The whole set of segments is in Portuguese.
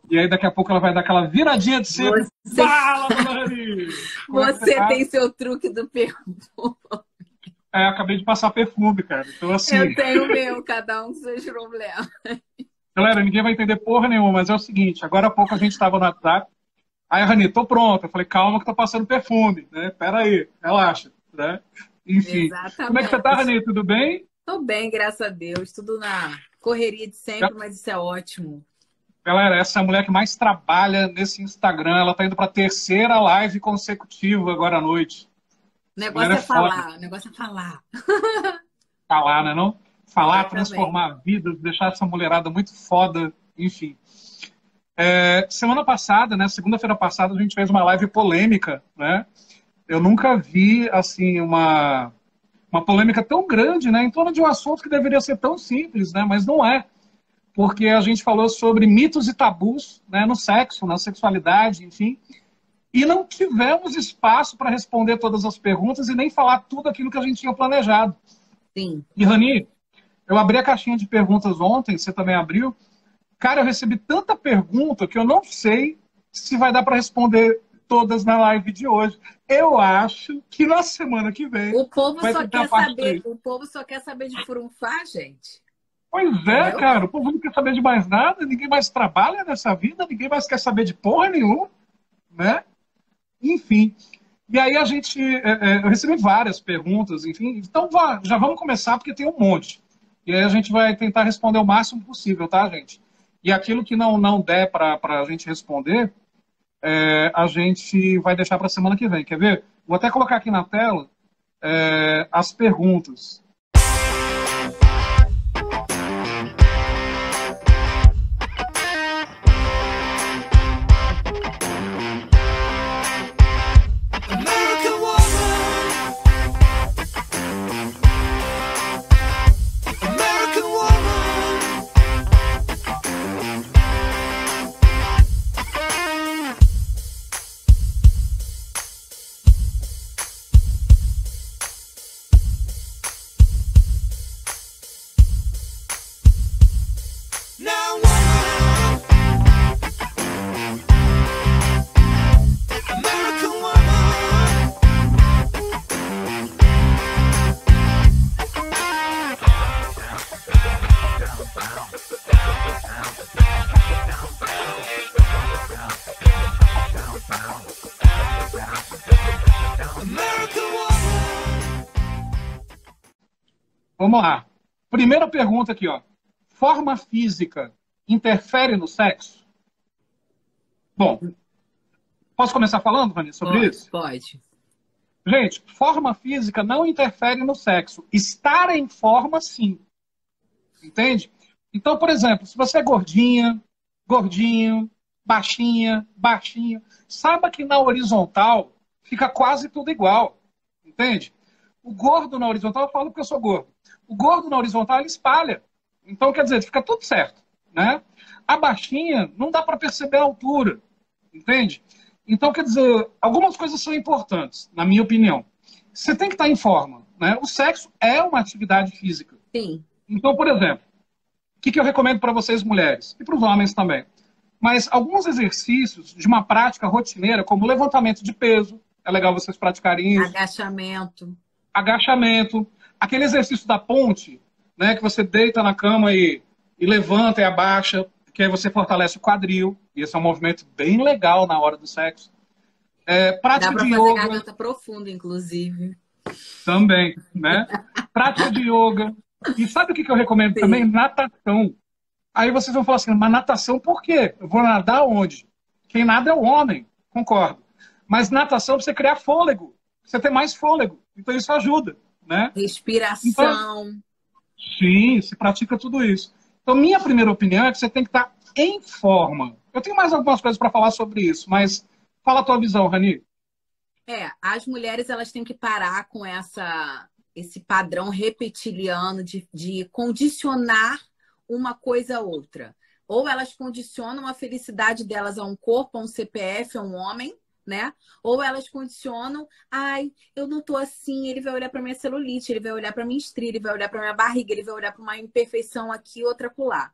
E aí daqui a pouco ela vai dar aquela viradinha de cedo. Você, Fala, dona Rani! Como é que você você tá? tem seu truque do perfume. Acabei de passar perfume, cara. Então, assim, Eu tenho o meu, cada um com seus problemas. galera, ninguém vai entender porra nenhuma, mas é o seguinte, agora há pouco a gente estava no WhatsApp, aí a Rani, tô pronta. Eu falei, calma que tá passando perfume, né? Pera aí, relaxa, né? Enfim. Como é que você tá, Exatamente. Rani? Tudo bem? Tô bem, graças a Deus. Tudo na correria de sempre, mas isso é ótimo. Galera, essa é a mulher que mais trabalha nesse Instagram. Ela tá indo pra terceira live consecutiva agora à noite. O Essa mulher é negócio é foda. falar, o negócio é falar. Falar, né, não? Falar, Exatamente. transformar vidas, deixar essa mulherada muito foda, enfim. Semana passada, né, segunda-feira passada, a gente fez uma live polêmica, né? Eu nunca vi, assim, uma polêmica tão grande, né, em torno de um assunto que deveria ser tão simples, né, mas não é. Porque a gente falou sobre mitos e tabus, né, no sexo, na sexualidade, enfim, e não tivemos espaço para responder todas as perguntas e nem falar tudo aquilo que a gente tinha planejado. Sim. E, Rani, eu abri a caixinha de perguntas ontem, você também abriu. Cara, eu recebi tanta pergunta que eu não sei se vai dar para responder todas na live de hoje. Eu acho que na semana que vem O povo vai só ter a quer parte saber, 3. o povo só quer saber de furunfar, gente. Pois é, Entendeu? cara, o povo não quer saber de mais nada, ninguém mais trabalha nessa vida, ninguém mais quer saber de porra nenhuma, né? Enfim. E aí eu recebi várias perguntas, enfim. Então já vamos começar porque tem um monte. E aí a gente vai tentar responder o máximo possível, tá, gente? E aquilo que não der para a gente responder, a gente vai deixar para a semana que vem. Quer ver? Vou até colocar aqui na tela as perguntas. Vamos lá. Primeira pergunta aqui, ó. Forma física interfere no sexo? Bom, posso começar falando, Vanessa, sobre Pode, isso? pode. Gente, forma física não interfere no sexo. Estar em forma, sim. Entende? Então, por exemplo, se você é gordinha, gordinho, baixinha, baixinho, saiba que na horizontal fica quase tudo igual. Entende? O gordo na horizontal, eu falo porque eu sou gordo. O gordo na horizontal, ele espalha. Então, quer dizer, fica tudo certo. Né? A baixinha, não dá para perceber a altura. Entende? Então, quer dizer, algumas coisas são importantes, na minha opinião. Você tem que estar em forma. Né? O sexo é uma atividade física. Sim. Então, por exemplo, o que eu recomendo para vocês mulheres e para os homens também? Mas alguns exercícios de uma prática rotineira, como levantamento de peso, é legal vocês praticarem isso, Agachamento. agachamento, aquele exercício da ponte, né, que você deita na cama e levanta e abaixa, que aí você fortalece o quadril, e esse é um movimento bem legal na hora do sexo. Dá Prática para de fazer yoga garganta profunda, inclusive. também, né? Prática de yoga. E sabe o que eu recomendo também? Sim. Natação. Aí vocês vão falar assim, mas natação por quê? Eu vou nadar onde? Quem nada é o homem, concordo. Mas natação para você criar fôlego, pra você ter mais fôlego. Então isso ajuda, né? Então, Respiração. sim, se pratica tudo isso. Então, minha primeira opinião é que você tem que estar em forma. Eu tenho mais algumas coisas para falar sobre isso, mas fala a tua visão, Rani. As mulheres elas têm que parar com esse padrão reptiliano de condicionar uma coisa a outra. Ou elas condicionam a felicidade delas a um corpo, a um CPF, a um homem, né? Ou elas condicionam, ai, eu não tô assim, ele vai olhar para minha celulite, ele vai olhar para minha estria, ele vai olhar para minha barriga, ele vai olhar para uma imperfeição aqui, outra acolá.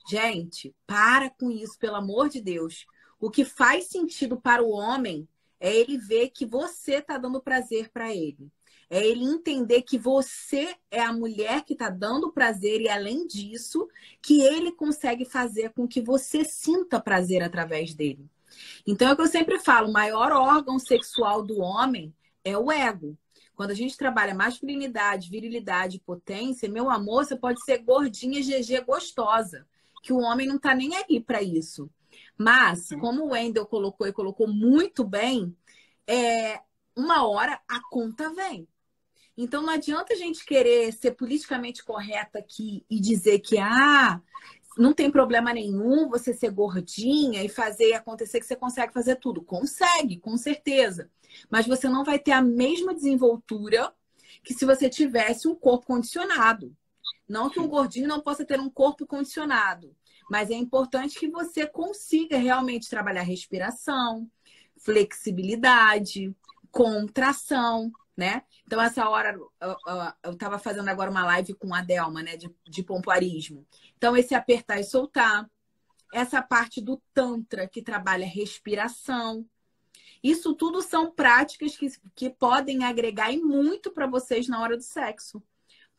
Gente, para com isso, pelo amor de Deus. O que faz sentido para o homem é ele ver que você está dando prazer para ele. É ele entender que você é a mulher que está dando prazer e, além disso, que ele consegue fazer com que você sinta prazer através dele. Então, é o que eu sempre falo, o maior órgão sexual do homem é o ego. Quando a gente trabalha masculinidade, virilidade, potência, meu amor, você pode ser gordinha, GG, gostosa, que o homem não tá nem aí para isso. Mas, como o Wendel colocou e colocou muito bem, uma hora a conta vem. Então, não adianta a gente querer ser politicamente correta aqui e dizer que, não tem problema nenhum você ser gordinha e fazer acontecer que você consegue fazer tudo. Consegue, com certeza. Mas você não vai ter a mesma desenvoltura que se você tivesse um corpo condicionado. Não que um gordinho não possa ter um corpo condicionado, mas é importante que você consiga realmente trabalhar respiração, flexibilidade, contração, né? Então, essa hora, eu estava fazendo agora uma live com a Delma, né, de pompoarismo. Então, esse apertar e soltar, essa parte do Tantra, que trabalha respiração. Isso tudo são práticas que podem agregar e muito para vocês na hora do sexo.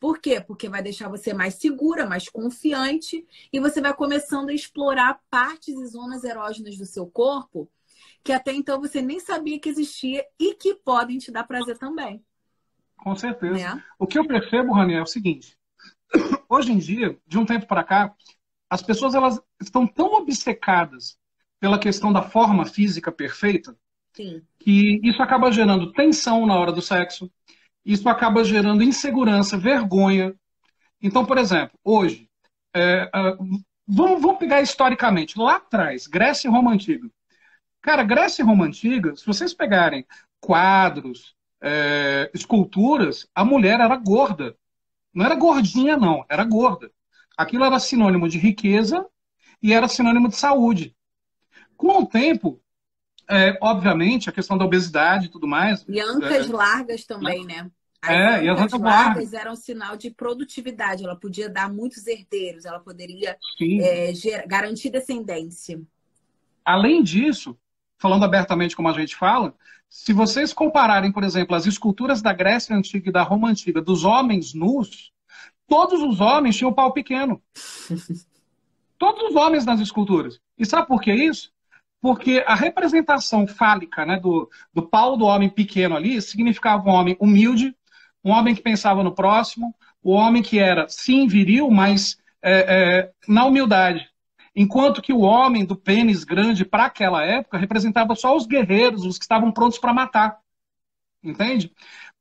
Por quê? Porque vai deixar você mais segura, mais confiante, e você vai começando a explorar partes e zonas erógenas do seu corpo que até então você nem sabia que existia e que podem te dar prazer também. Com certeza. Né? O que eu percebo, Rani, é o seguinte. Hoje em dia, de um tempo para cá, as pessoas elas estão tão obcecadas pela questão da forma física perfeita, Sim. que isso acaba gerando tensão na hora do sexo, isso acaba gerando insegurança, vergonha. Então, por exemplo, hoje, vamos pegar historicamente, lá atrás, Grécia e Roma Antiga. Cara, Grécia e Roma Antiga, se vocês pegarem quadros, esculturas, a mulher era gorda. Não era gordinha, não, era gorda. Aquilo era sinônimo de riqueza e era sinônimo de saúde. Com o tempo, obviamente, a questão da obesidade e tudo mais. E ancas largas também, né? E as ancas largas eram sinal de produtividade. Ela podia dar muitos herdeiros, ela poderia garantir descendência. Além disso, falando abertamente como a gente fala, se vocês compararem, por exemplo, as esculturas da Grécia Antiga e da Roma Antiga dos homens nus, todos os homens tinham pau pequeno. Todos os homens nas esculturas. E sabe por que isso? Porque a representação fálica, né, do pau do homem pequeno ali significava um homem humilde, um homem que pensava no próximo, um homem que era, sim, viril, mas na humildade. Enquanto que o homem do pênis grande, para aquela época, representava só os guerreiros, os que estavam prontos para matar. Entende?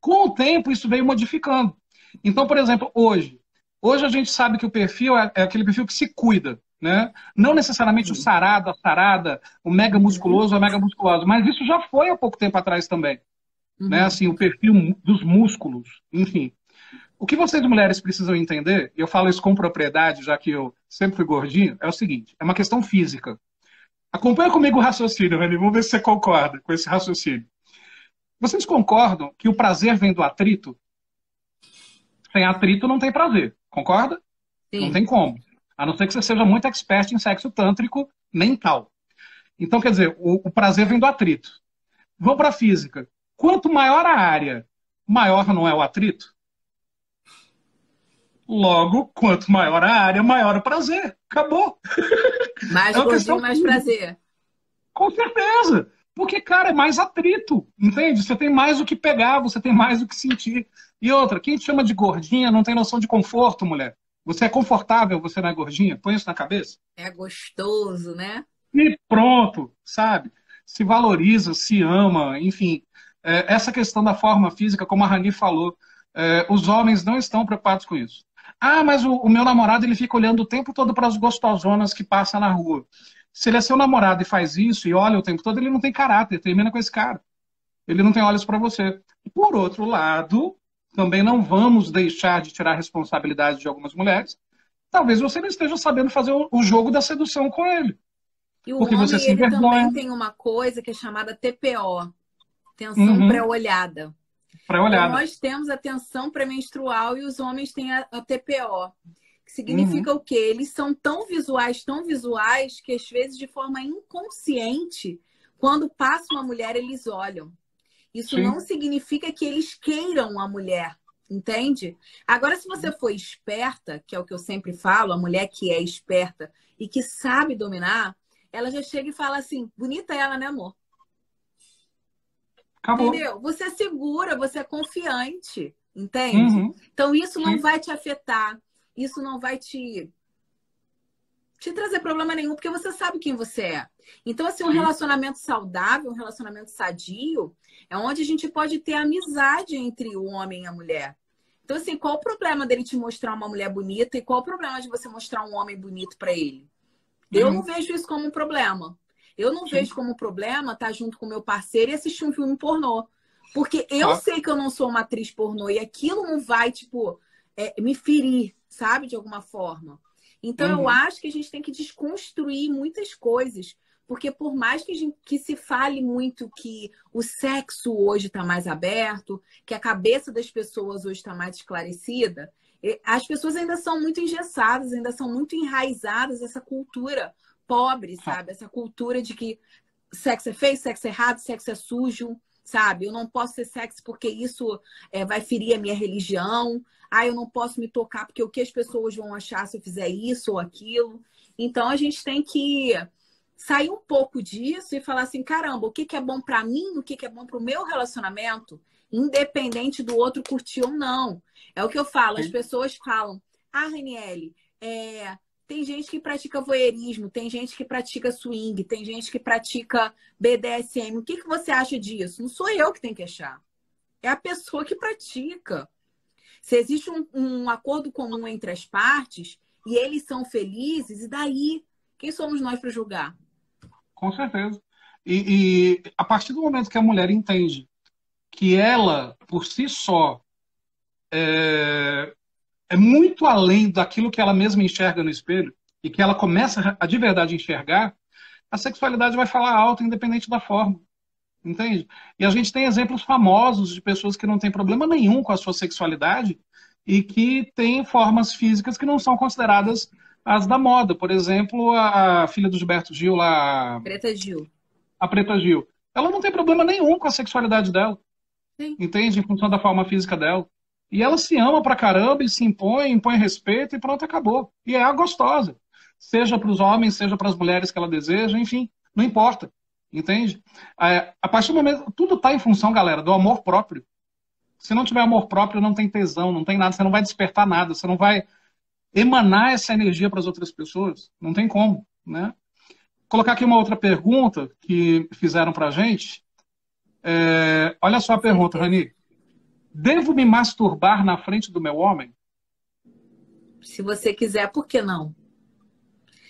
Com o tempo, isso veio modificando. Então, por exemplo, hoje a gente sabe que o perfil é aquele perfil que se cuida. Né? Não necessariamente o sarado, a sarada, o mega musculoso, a mega musculosa, mas isso já foi há pouco tempo atrás também. Né? Assim, o perfil dos músculos, enfim. O que vocês mulheres precisam entender, e eu falo isso com propriedade, já que eu sempre fui gordinho, é o seguinte, é uma questão física. Acompanha comigo o raciocínio, Reni, vamos ver se você concorda com esse raciocínio. Vocês concordam que o prazer vem do atrito? Sem atrito não tem prazer, concorda? Sim. Não tem como. A não ser que você seja muito expert em sexo tântrico mental. Então, quer dizer, o prazer vem do atrito. Vamos para a física. Quanto maior a área, maior não é o atrito? Logo, quanto maior a área, maior o prazer. Acabou. Mais gordinho, mais prazer. Com certeza. Porque, cara, é mais atrito, entende? Você tem mais o que pegar, você tem mais o que sentir. E outra, quem te chama de gordinha não tem noção de conforto, mulher. Você é confortável, você não é gordinha? Põe isso na cabeça. É gostoso, né? E pronto, sabe? Se valoriza, se ama, enfim. Essa questão da forma física, como a Rani falou, os homens não estão preocupados com isso. Ah, mas o meu namorado ele fica olhando o tempo todo para as gostosonas que passam na rua. Se ele é seu namorado e faz isso e olha o tempo todo, ele não tem caráter, termina com esse cara. Ele não tem olhos para você. Por outro lado, também não vamos deixar de tirar a responsabilidade de algumas mulheres. Talvez você não esteja sabendo fazer o jogo da sedução com ele. E o porque homem, você se ele envergonha. também tem uma coisa que é chamada TPO, tensão Uhum. Significa o quê? Eles são tão visuais, que às vezes de forma inconsciente, quando passa uma mulher, eles olham. Isso não Sim. significa que eles queiram a mulher, entende? Agora, se você for esperta, que é o que eu sempre falo, a mulher que é esperta e que sabe dominar, ela já chega e fala assim: bonita ela, né, amor? Acabou. Entendeu? Você é segura, você é confiante, entende? Uhum. Então, isso não Sim. vai te afetar, isso não vai te trazer problema nenhum, porque você sabe quem você é. Então, assim, um Sim. relacionamento saudável, um relacionamento sadio, é onde a gente pode ter amizade entre o homem e a mulher. Então, assim, qual o problema dele te mostrar uma mulher bonita e qual o problema de você mostrar um homem bonito para ele? Eu não Nenhum. vejo isso como um problema. Eu não Sim. vejo como um problema estar junto com meu parceiro e assistir um filme pornô. Porque eu Claro. sei que eu não sou uma atriz pornô e aquilo não vai, tipo, me ferir, sabe? De alguma forma. Então, eu Uhum. acho que a gente tem que desconstruir muitas coisas. Porque por mais que, que se fale muito que o sexo hoje está mais aberto, que a cabeça das pessoas hoje está mais esclarecida, as pessoas ainda são muito engessadas, ainda são muito enraizadas essa cultura pobre, Tá. sabe? Essa cultura de que sexo é feio, sexo é errado, sexo é sujo, sabe? Eu não posso ser sexy porque isso vai ferir a minha religião. Ah, eu não posso me tocar porque o que as pessoas vão achar se eu fizer isso ou aquilo. Então a gente tem que sair um pouco disso e falar assim, caramba, o que que é bom para mim, o que que é bom para o meu relacionamento, independente do outro curtir ou não. É o que eu falo, as Sim. pessoas falam, ah, Raniele, tem gente que pratica voyeurismo, tem gente que pratica swing, tem gente que pratica BDSM. O que que você acha disso? Não sou eu que tenho que achar. É a pessoa que pratica. Se existe um acordo comum entre as partes e eles são felizes, e daí? Quem somos nós para julgar? Com certeza. E a partir do momento que a mulher entende que ela, por si só, é muito além daquilo que ela mesma enxerga no espelho, e que ela começa a de verdade enxergar, a sexualidade vai falar alto, independente da forma. Entende? E a gente tem exemplos famosos de pessoas que não têm problema nenhum com a sua sexualidade e que têm formas físicas que não são consideradas as da moda. Por exemplo, a filha do Gilberto Gil, lá, Preta Gil. a Preta Gil. Ela não tem problema nenhum com a sexualidade dela, Sim. entende? Em função da forma física dela. E ela se ama pra caramba e se impõe, impõe respeito e pronto, acabou. E é a gostosa. Seja para os homens, seja para as mulheres que ela deseja, enfim, não importa. Entende? A partir do momento. Tudo está em função, galera, do amor próprio. Se não tiver amor próprio, não tem tesão, não tem nada, você não vai despertar nada, você não vai emanar essa energia para as outras pessoas. Não tem como, né? Vou colocar aqui uma outra pergunta que fizeram para a gente. Olha só a Com pergunta, certeza. Rani. Devo me masturbar na frente do meu homem? Se você quiser, por que não?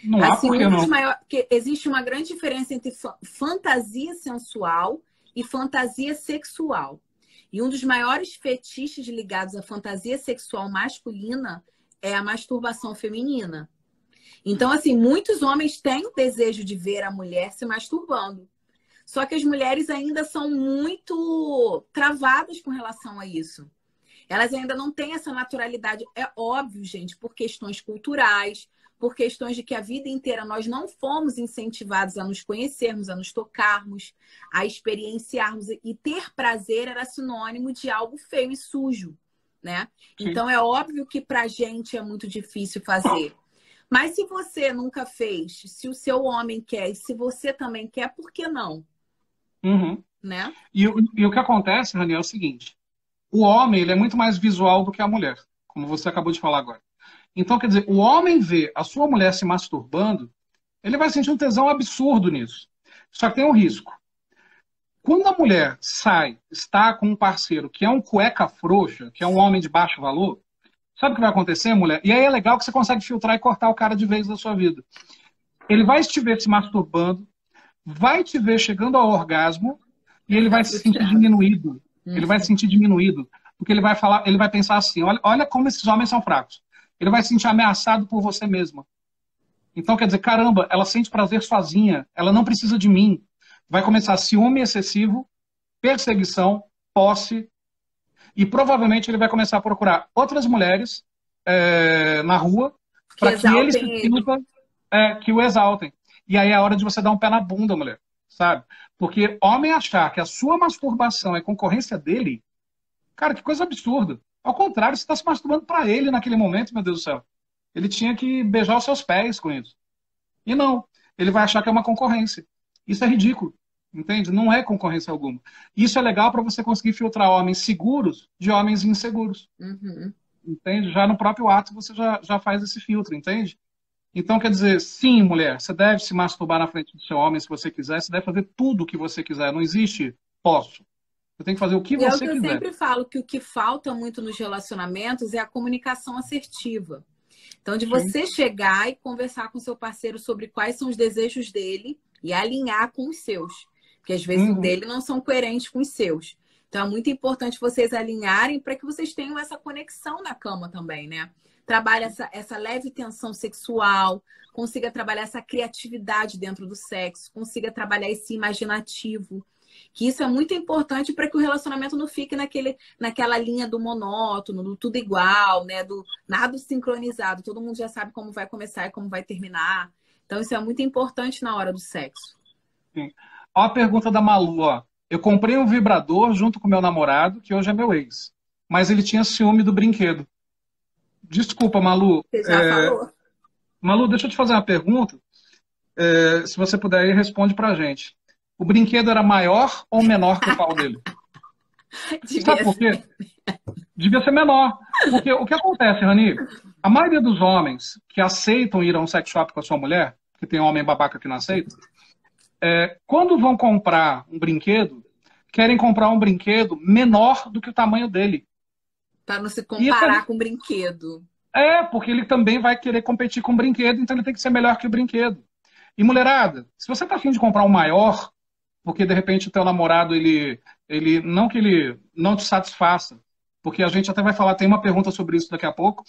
Não há Assim, por que um dos não. maiores. Porque existe uma grande diferença entre fantasia sensual e fantasia sexual. E um dos maiores fetiches ligados à fantasia sexual masculina é a masturbação feminina. Então, assim, muitos homens têm o desejo de ver a mulher se masturbando. Só que as mulheres ainda são muito travadas com relação a isso. Elas ainda não têm essa naturalidade. É óbvio, gente, por questões culturais, por questões de que a vida inteira nós não fomos incentivados a nos conhecermos, a nos tocarmos, a experienciarmos. E ter prazer era sinônimo de algo feio e sujo, né? Sim. Então é óbvio que pra gente é muito difícil fazer. Mas se você nunca fez, se o seu homem quer e se você também quer, por que não? Uhum. Né? E o que acontece, Rani, é o seguinte: o homem ele é muito mais visual do que a mulher, como você acabou de falar agora. Então, quer dizer, o homem vê a sua mulher se masturbando, ele vai sentir um tesão absurdo nisso. Só que tem um risco. Quando a mulher sai, está com um parceiro que é um cueca frouxa, que é um homem de baixo valor, sabe o que vai acontecer, mulher? E aí é legal que você consegue filtrar e cortar o cara de vez da sua vida. Ele vai te ver se masturbando, vai te ver chegando ao orgasmo e ele Tá vai se sentir frustrado. diminuído. Ele vai se sentir diminuído. Porque ele vai falar, ele vai pensar assim: olha como esses homens são fracos. Ele vai se sentir ameaçado por você mesma. Então, quer dizer, caramba, ela sente prazer sozinha, ela não precisa de mim. Vai começar ciúme excessivo, perseguição, posse, e provavelmente ele vai começar a procurar outras mulheres na rua Que para que ele se exaltem ele. sinta, que o exaltem. E aí é a hora de você dar um pé na bunda, mulher, sabe? Porque homem achar que a sua masturbação é concorrência dele, cara, que coisa absurda. Ao contrário, você está se masturbando para ele naquele momento, meu Deus do céu. Ele tinha que beijar os seus pés com isso. E não, ele vai achar que é uma concorrência. Isso é ridículo, entende? Não é concorrência alguma. Isso é legal para você conseguir filtrar homens seguros de homens inseguros, Uhum. entende? Já no próprio ato você já faz esse filtro, entende? Então, quer dizer, sim, mulher, você deve se masturbar na frente do seu homem se você quiser, você deve fazer tudo o que você quiser, não existe posso. Você tem que fazer o que E é o você que eu quiser. sempre falo, que o que falta muito nos relacionamentos é a comunicação assertiva. Então, de Sim. você chegar e conversar com seu parceiro sobre quais são os desejos dele e alinhar com os seus. Porque às vezes o Uhum. dele não são coerentes com os seus. Então, é muito importante vocês alinharem para que vocês tenham essa conexão na cama também, né? Trabalhe essa leve tensão sexual, consiga trabalhar essa criatividade dentro do sexo, consiga trabalhar esse imaginativo. Que isso é muito importante para que o relacionamento não fique naquela linha do monótono, do tudo igual, né? Do nada sincronizado. Todo mundo já sabe como vai começar e como vai terminar. Então, isso é muito importante na hora do sexo. Sim. Ó a pergunta da Malu, ó. Eu comprei um vibrador junto com meu namorado, que hoje é meu ex. Mas ele tinha ciúme do brinquedo. Desculpa, Malu. Você já falou. Malu, deixa eu te fazer uma pergunta. Se você puder aí, responde pra gente. O brinquedo era maior ou menor que o pau dele? Sabe Devia por ser. quê? Devia ser menor. Porque o que acontece, Rani? A maioria dos homens que aceitam ir a um sex shop com a sua mulher, que tem homem babaca que não aceita, quando vão comprar um brinquedo, querem comprar um brinquedo menor do que o tamanho dele. Para não se E isso comparar com brinquedo. porque ele também vai querer competir com o brinquedo, então ele tem que ser melhor que o brinquedo. E mulherada, se você está afim de comprar um maior, porque de repente o teu namorado, não que ele não te satisfaça, porque a gente até vai falar, tem uma pergunta sobre isso daqui a pouco,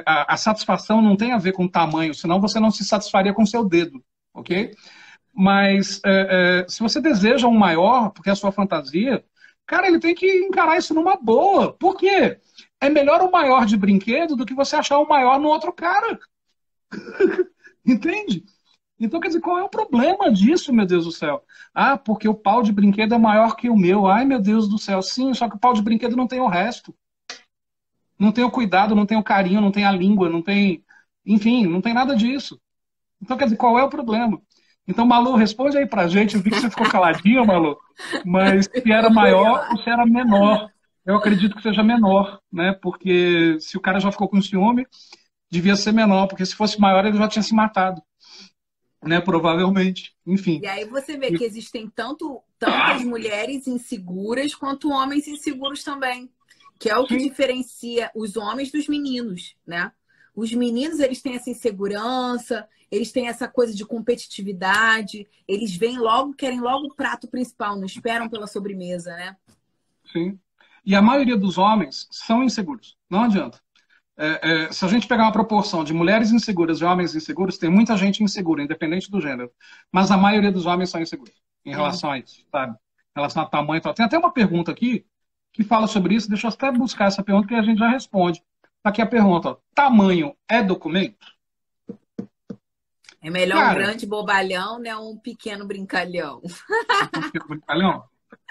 a satisfação não tem a ver com o tamanho, senão você não se satisfaria com o seu dedo, ok? Mas se você deseja um maior, porque é a sua fantasia, cara, ele tem que encarar isso numa boa. Por quê? É melhor o maior de brinquedo do que você achar o maior no outro cara. Entende? Então, quer dizer, qual é o problema disso, meu Deus do céu? Ah, porque o pau de brinquedo é maior que o meu. Ai, meu Deus do céu. Sim, só que o pau de brinquedo não tem o resto. Não tem o cuidado, não tem o carinho, não tem a língua, não tem... Enfim, não tem nada disso. Então, quer dizer, qual é o problema? Então, Malu, responde aí pra gente. Eu vi que você ficou caladinha, Malu. Mas se era maior ou se era menor. Eu acredito que seja menor, né? Porque se o cara já ficou com ciúme, devia ser menor. Porque se fosse maior, ele já tinha se matado. Né? Provavelmente. Enfim. E aí você vê que existem tantas mulheres inseguras quanto homens inseguros também. Que é o que Sim. diferencia os homens dos meninos, né? Os meninos, eles têm essa insegurança, eles têm essa coisa de competitividade, eles vêm logo, querem logo o prato principal, não esperam pela sobremesa, né? Sim. E a maioria dos homens são inseguros. Não adianta. Se a gente pegar uma proporção de mulheres inseguras e homens inseguros, tem muita gente insegura, independente do gênero. Mas a maioria dos homens são inseguros em relação a isso, sabe? Em relação a tamanho e tal. Tem até uma pergunta aqui que fala sobre isso. Deixa eu até buscar essa pergunta que a gente já responde. Tá aqui a pergunta, ó. Tamanho é documento? É melhor um Cara, grande bobalhão, né? Um pequeno brincalhão.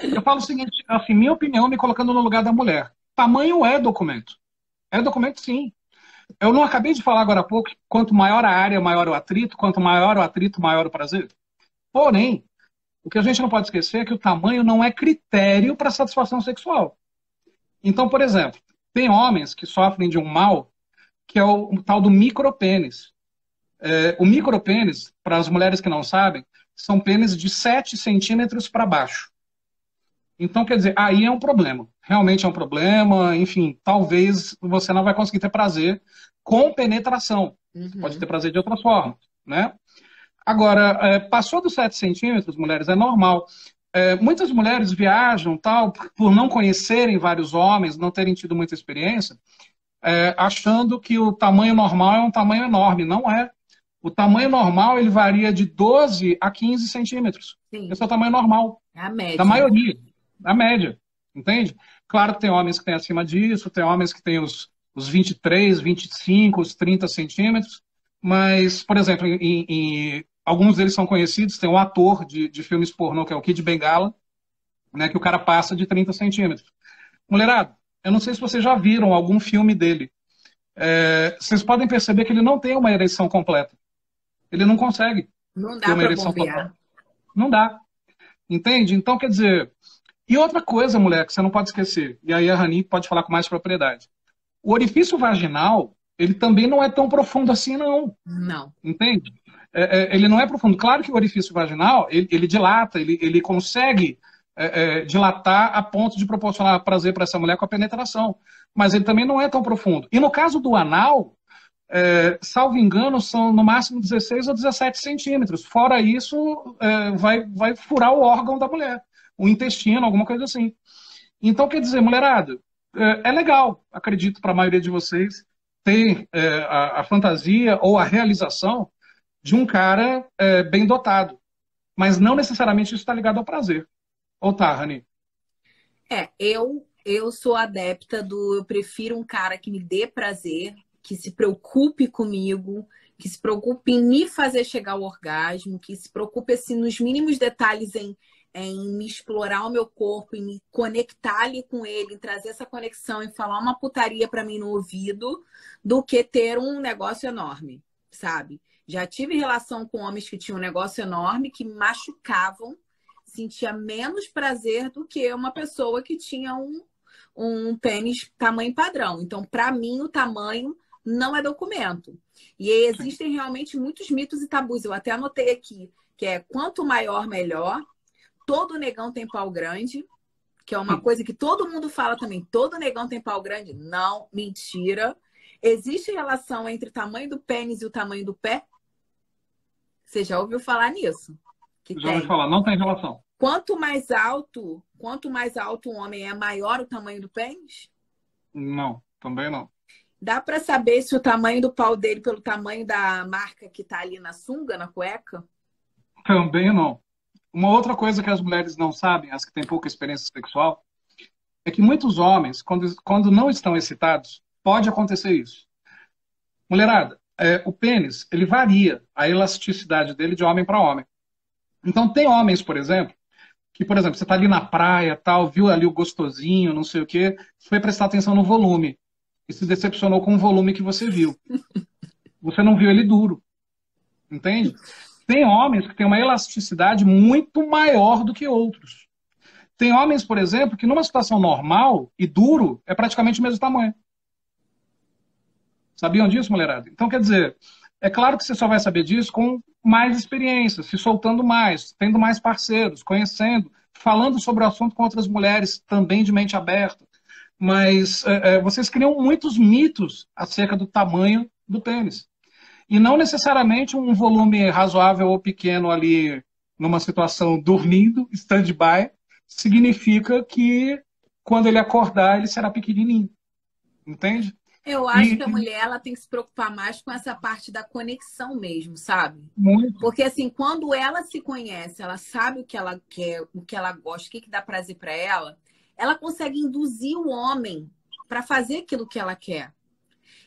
eu falo o seguinte, assim, minha opinião, me colocando no lugar da mulher. Tamanho é documento. É documento, sim. Eu não acabei de falar agora há pouco que quanto maior a área, maior o atrito, quanto maior o atrito, maior o prazer. Porém, o que a gente não pode esquecer é que o tamanho não é critério para satisfação sexual. Então, por exemplo, tem homens que sofrem de um mal que é o tal do micropênis. O micropênis, para as mulheres que não sabem, são pênis de 7 centímetros para baixo. Então, quer dizer, aí é um problema. Realmente é um problema. Enfim, talvez você não vai conseguir ter prazer com penetração. Você pode ter prazer de outras formas, né? Agora, passou dos 7 centímetros, mulheres, é normal. Muitas mulheres viajam, tal, por não conhecerem vários homens, não terem tido muita experiência, achando que o tamanho normal é um tamanho enorme. Não é. O tamanho normal, ele varia de 12 a 15 centímetros. Sim. Esse é o tamanho normal. É a média. Da maioria. A média. Entende? Claro que tem homens que têm acima disso, tem homens que têm os os 23, 25, os 30 centímetros, mas, por exemplo, alguns deles são conhecidos, tem um ator de filmes pornô, que é o Kid Bengala, né, que o cara passa de 30 centímetros. Mulherada, eu não sei se vocês já viram algum filme dele. Vocês podem perceber que ele não tem uma ereção completa. Ele não consegue Não ter dá uma para ereção bombear. completa. Não dá. Entende? Então, quer dizer... E outra coisa, mulher, que você não pode esquecer, e aí a Rani pode falar com mais propriedade. O orifício vaginal, ele também não é tão profundo assim, não. Não. Entende? Ele não é profundo. Claro que o orifício vaginal, ele dilata, ele consegue dilatar a ponto de proporcionar prazer para essa mulher com a penetração. Mas ele também não é tão profundo. E no caso do anal, salvo engano, são no máximo 16 ou 17 centímetros. Fora isso, vai furar o órgão da mulher, o intestino, alguma coisa assim. Então, quer dizer, mulherada, é legal, acredito, para a maioria de vocês, ter a fantasia ou a realização de um cara bem dotado. Mas não necessariamente isso está ligado ao prazer. Ou tá, Rani? Eu sou adepta eu prefiro um cara que me dê prazer, que se preocupe comigo, que se preocupe em me fazer chegar ao orgasmo, que se preocupe assim, nos mínimos detalhes em me explorar o meu corpo, em me conectar ali com ele, em trazer essa conexão, em falar uma putaria para mim no ouvido, do que ter um negócio enorme, sabe? Já tive relação com homens que tinham um negócio enorme, que me machucavam, sentia menos prazer do que uma pessoa que tinha um pênis tamanho padrão. Então, para mim, o tamanho não é documento. E existem realmente muitos mitos e tabus. Eu até anotei aqui, que é quanto maior, melhor. Todo negão tem pau grande, que é uma coisa que todo mundo fala também. Todo negão tem pau grande. Não, mentira. Existe relação entre o tamanho do pênis e o tamanho do pé? Você já ouviu falar nisso? Que Já ouvi tem. falar, não tem relação. Quanto mais alto o homem é, maior o tamanho do pênis? Não, também não. Dá para saber se o tamanho do pau dele pelo tamanho da marca que tá ali na sunga, na cueca? Também não. Uma outra coisa que as mulheres não sabem, as que têm pouca experiência sexual, é que muitos homens, quando não estão excitados, pode acontecer isso. Mulherada, o pênis, ele varia a elasticidade dele de homem para homem. Então, tem homens, por exemplo, que, por exemplo, você está ali na praia, tal, viu ali o gostosinho, não sei o quê, foi prestar atenção no volume e se decepcionou com o volume que você viu. Você não viu ele duro, entende? Tem homens que têm uma elasticidade muito maior do que outros. Tem homens, por exemplo, que numa situação normal e duro é praticamente o mesmo tamanho. Sabiam disso, mulherada? Então, quer dizer, é claro que você só vai saber disso com mais experiência, se soltando mais, tendo mais parceiros, conhecendo, falando sobre o assunto com outras mulheres também de mente aberta. Mas vocês criam muitos mitos acerca do tamanho do pênis. E não necessariamente um volume razoável ou pequeno ali numa situação dormindo, stand-by, significa que quando ele acordar ele será pequenininho. Entende? Eu acho que a mulher ela tem que se preocupar mais com essa parte da conexão mesmo, sabe? Muito. Porque assim, quando ela se conhece, ela sabe o que ela quer, o que ela gosta, o que dá prazer para ela consegue induzir o homem para fazer aquilo que ela quer.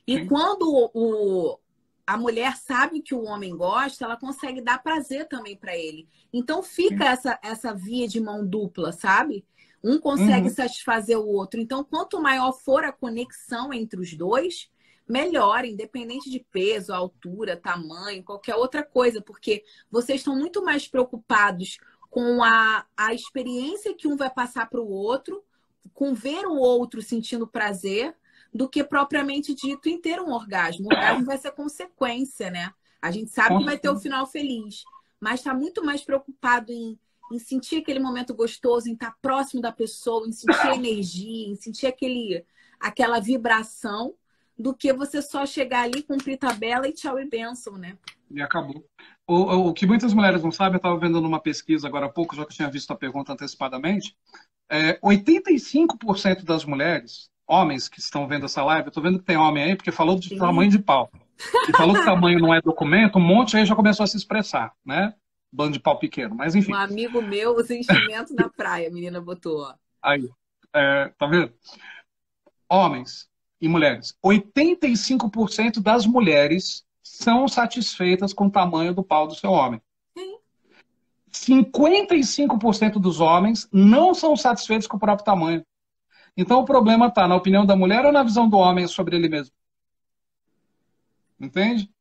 E quando a mulher sabe o que o homem gosta, ela consegue dar prazer também para ele. Então fica essa via de mão dupla, sabe? Um consegue satisfazer o outro. Então, quanto maior for a conexão entre os dois, melhor, independente de peso, altura, tamanho, qualquer outra coisa, porque vocês estão muito mais preocupados com a experiência que um vai passar para o outro, com ver o outro sentindo prazer, do que propriamente dito em ter um orgasmo. O orgasmo vai ser consequência, né? A gente sabe que vai ter o final feliz, mas está muito mais preocupado em sentir aquele momento gostoso, em estar próximo da pessoa, em sentir a energia, em sentir aquela vibração, do que você só chegar ali, cumprir tabela e tchau e bênção, né? E acabou. O que muitas mulheres não sabem, eu estava vendo numa pesquisa agora há pouco, já que eu tinha visto a pergunta antecipadamente, 85% das mulheres, homens que estão vendo essa live, eu estou vendo que tem homem aí, porque falou de tamanho de pau. E falou que tamanho não é documento, um monte aí já começou a se expressar, né? Bando de pau pequeno, mas enfim. Um amigo meu, os enchimentos na praia, a menina botou. Aí, tá vendo? Homens, e mulheres. 85% das mulheres são satisfeitas com o tamanho do pau do seu homem. 55% dos homens não são satisfeitos com o próprio tamanho. Então o problema está na opinião da mulher ou na visão do homem sobre ele mesmo? Entende?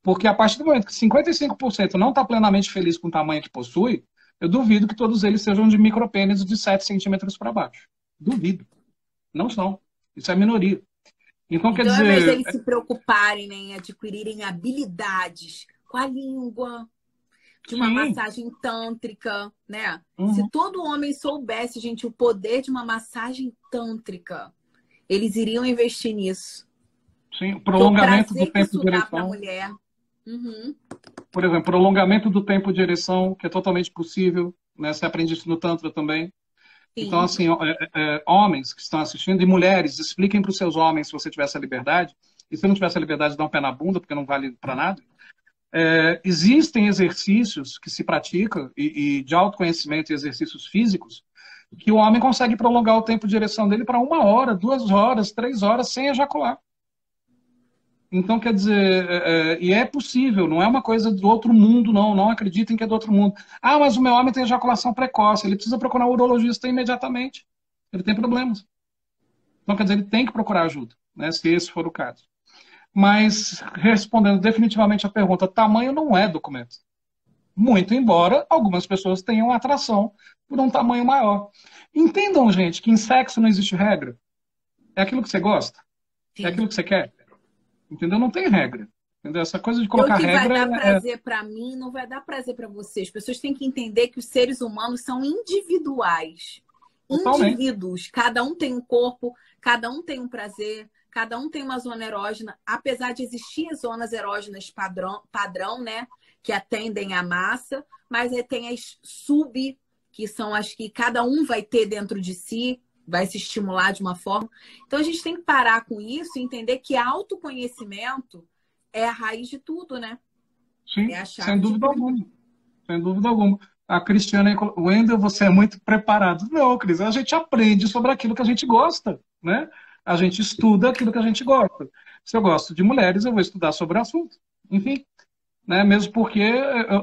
Porque a partir do momento que 55% não está plenamente feliz com o tamanho que possui, eu duvido que todos eles sejam de micropênis de 7 centímetros para baixo. Duvido. Não são. Isso é minoria. Então, quer dizer... Ao invés deles se preocuparem, né, em adquirirem habilidades com a língua, de uma massagem tântrica, né? Se todo homem soubesse, gente, o poder de uma massagem tântrica, eles iriam investir nisso. Sim, o prolongamento do tempo de ereção. Pra ereção. mulher. Por exemplo, prolongamento do tempo de ereção, que é totalmente possível, né? Você aprende isso no Tantra também. Sim. Então, assim, homens que estão assistindo, e mulheres, expliquem para os seus homens, se você tivesse a liberdade, e se não tivesse a liberdade, dá um pé na bunda, porque não vale para nada. Existem exercícios que se praticam, e de autoconhecimento e exercícios físicos, que o homem consegue prolongar o tempo de ereção dele para 1 hora, 2 horas, 3 horas, sem ejacular. Então, quer dizer, e é possível, não é uma coisa do outro mundo, não acreditem que é do outro mundo. Ah, mas o meu homem tem ejaculação precoce, ele precisa procurar um urologista imediatamente. Ele tem problemas. Então, quer dizer, ele tem que procurar ajuda, né, se esse for o caso. Mas, respondendo definitivamente a pergunta, tamanho não é documento. Muito embora algumas pessoas tenham atração por um tamanho maior. Entendam, gente, que em sexo não existe regra. É aquilo que você gosta. Sim. É aquilo que você quer. Entendeu? Não tem regra. Entendeu? Essa coisa de colocar regra... O que vai dar prazer para mim não vai dar prazer para você. As pessoas têm que entender que os seres humanos são individuais. Totalmente. Indivíduos. Cada um tem um corpo, cada um tem um prazer, cada um tem uma zona erógena. Apesar de existir zonas erógenas padrão, né? Que atendem à massa, mas aí tem as sub, que são as que cada um vai ter dentro de si, vai se estimular de uma forma. Então, a gente tem que parar com isso e entender que autoconhecimento é a raiz de tudo, né? Sim, sem dúvida alguma. Sem dúvida alguma. A Cristiane, Wendel, você é muito preparado. Não, Cris, a gente aprende sobre aquilo que a gente gosta, né? A gente estuda aquilo que a gente gosta. Se eu gosto de mulheres, eu vou estudar sobre o assunto. Enfim, né? Mesmo porque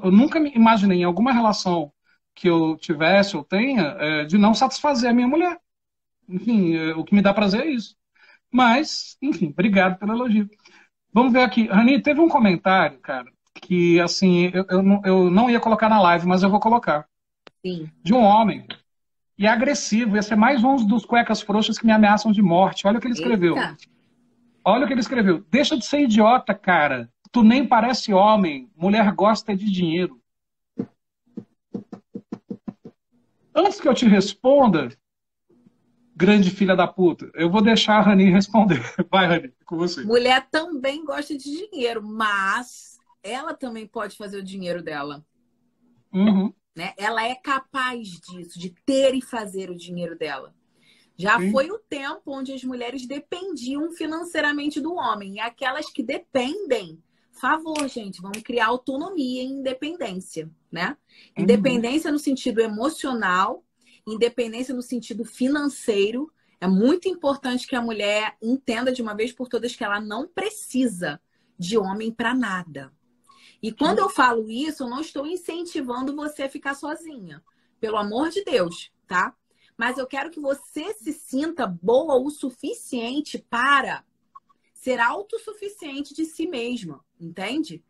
eu nunca me imaginei em alguma relação que eu tivesse ou tenha de não satisfazer a minha mulher. Enfim, o que me dá prazer é isso. Mas, enfim, obrigado pelo elogio. Vamos ver aqui. Rani, teve um comentário, cara, que, assim, eu não ia colocar na live, mas eu vou colocar. Sim. De um homem. E agressivo. Esse é mais um dos cuecas frouxas que me ameaçam de morte. Olha o que ele escreveu. Eita. Olha o que ele escreveu. Deixa de ser idiota, cara. Tu nem parece homem. Mulher gosta de dinheiro. Antes que eu te responda, grande filha da puta, eu vou deixar a Rani responder. Vai, Rani, com você. Mulher também gosta de dinheiro, mas ela também pode fazer o dinheiro dela. Né? Ela é capaz disso, de ter e fazer o dinheiro dela. Já Sim. foi o tempo onde as mulheres dependiam financeiramente do homem. E aquelas que dependem, favor, gente, vamos criar autonomia e independência, né? Independência no sentido emocional, independência no sentido financeiro. É muito importante que a mulher entenda de uma vez por todas que ela não precisa de homem para nada. E quando eu falo isso, eu não estou incentivando você a ficar sozinha. Pelo amor de Deus, tá? Mas eu quero que você se sinta boa o suficiente para ser autossuficiente de si mesma, entende?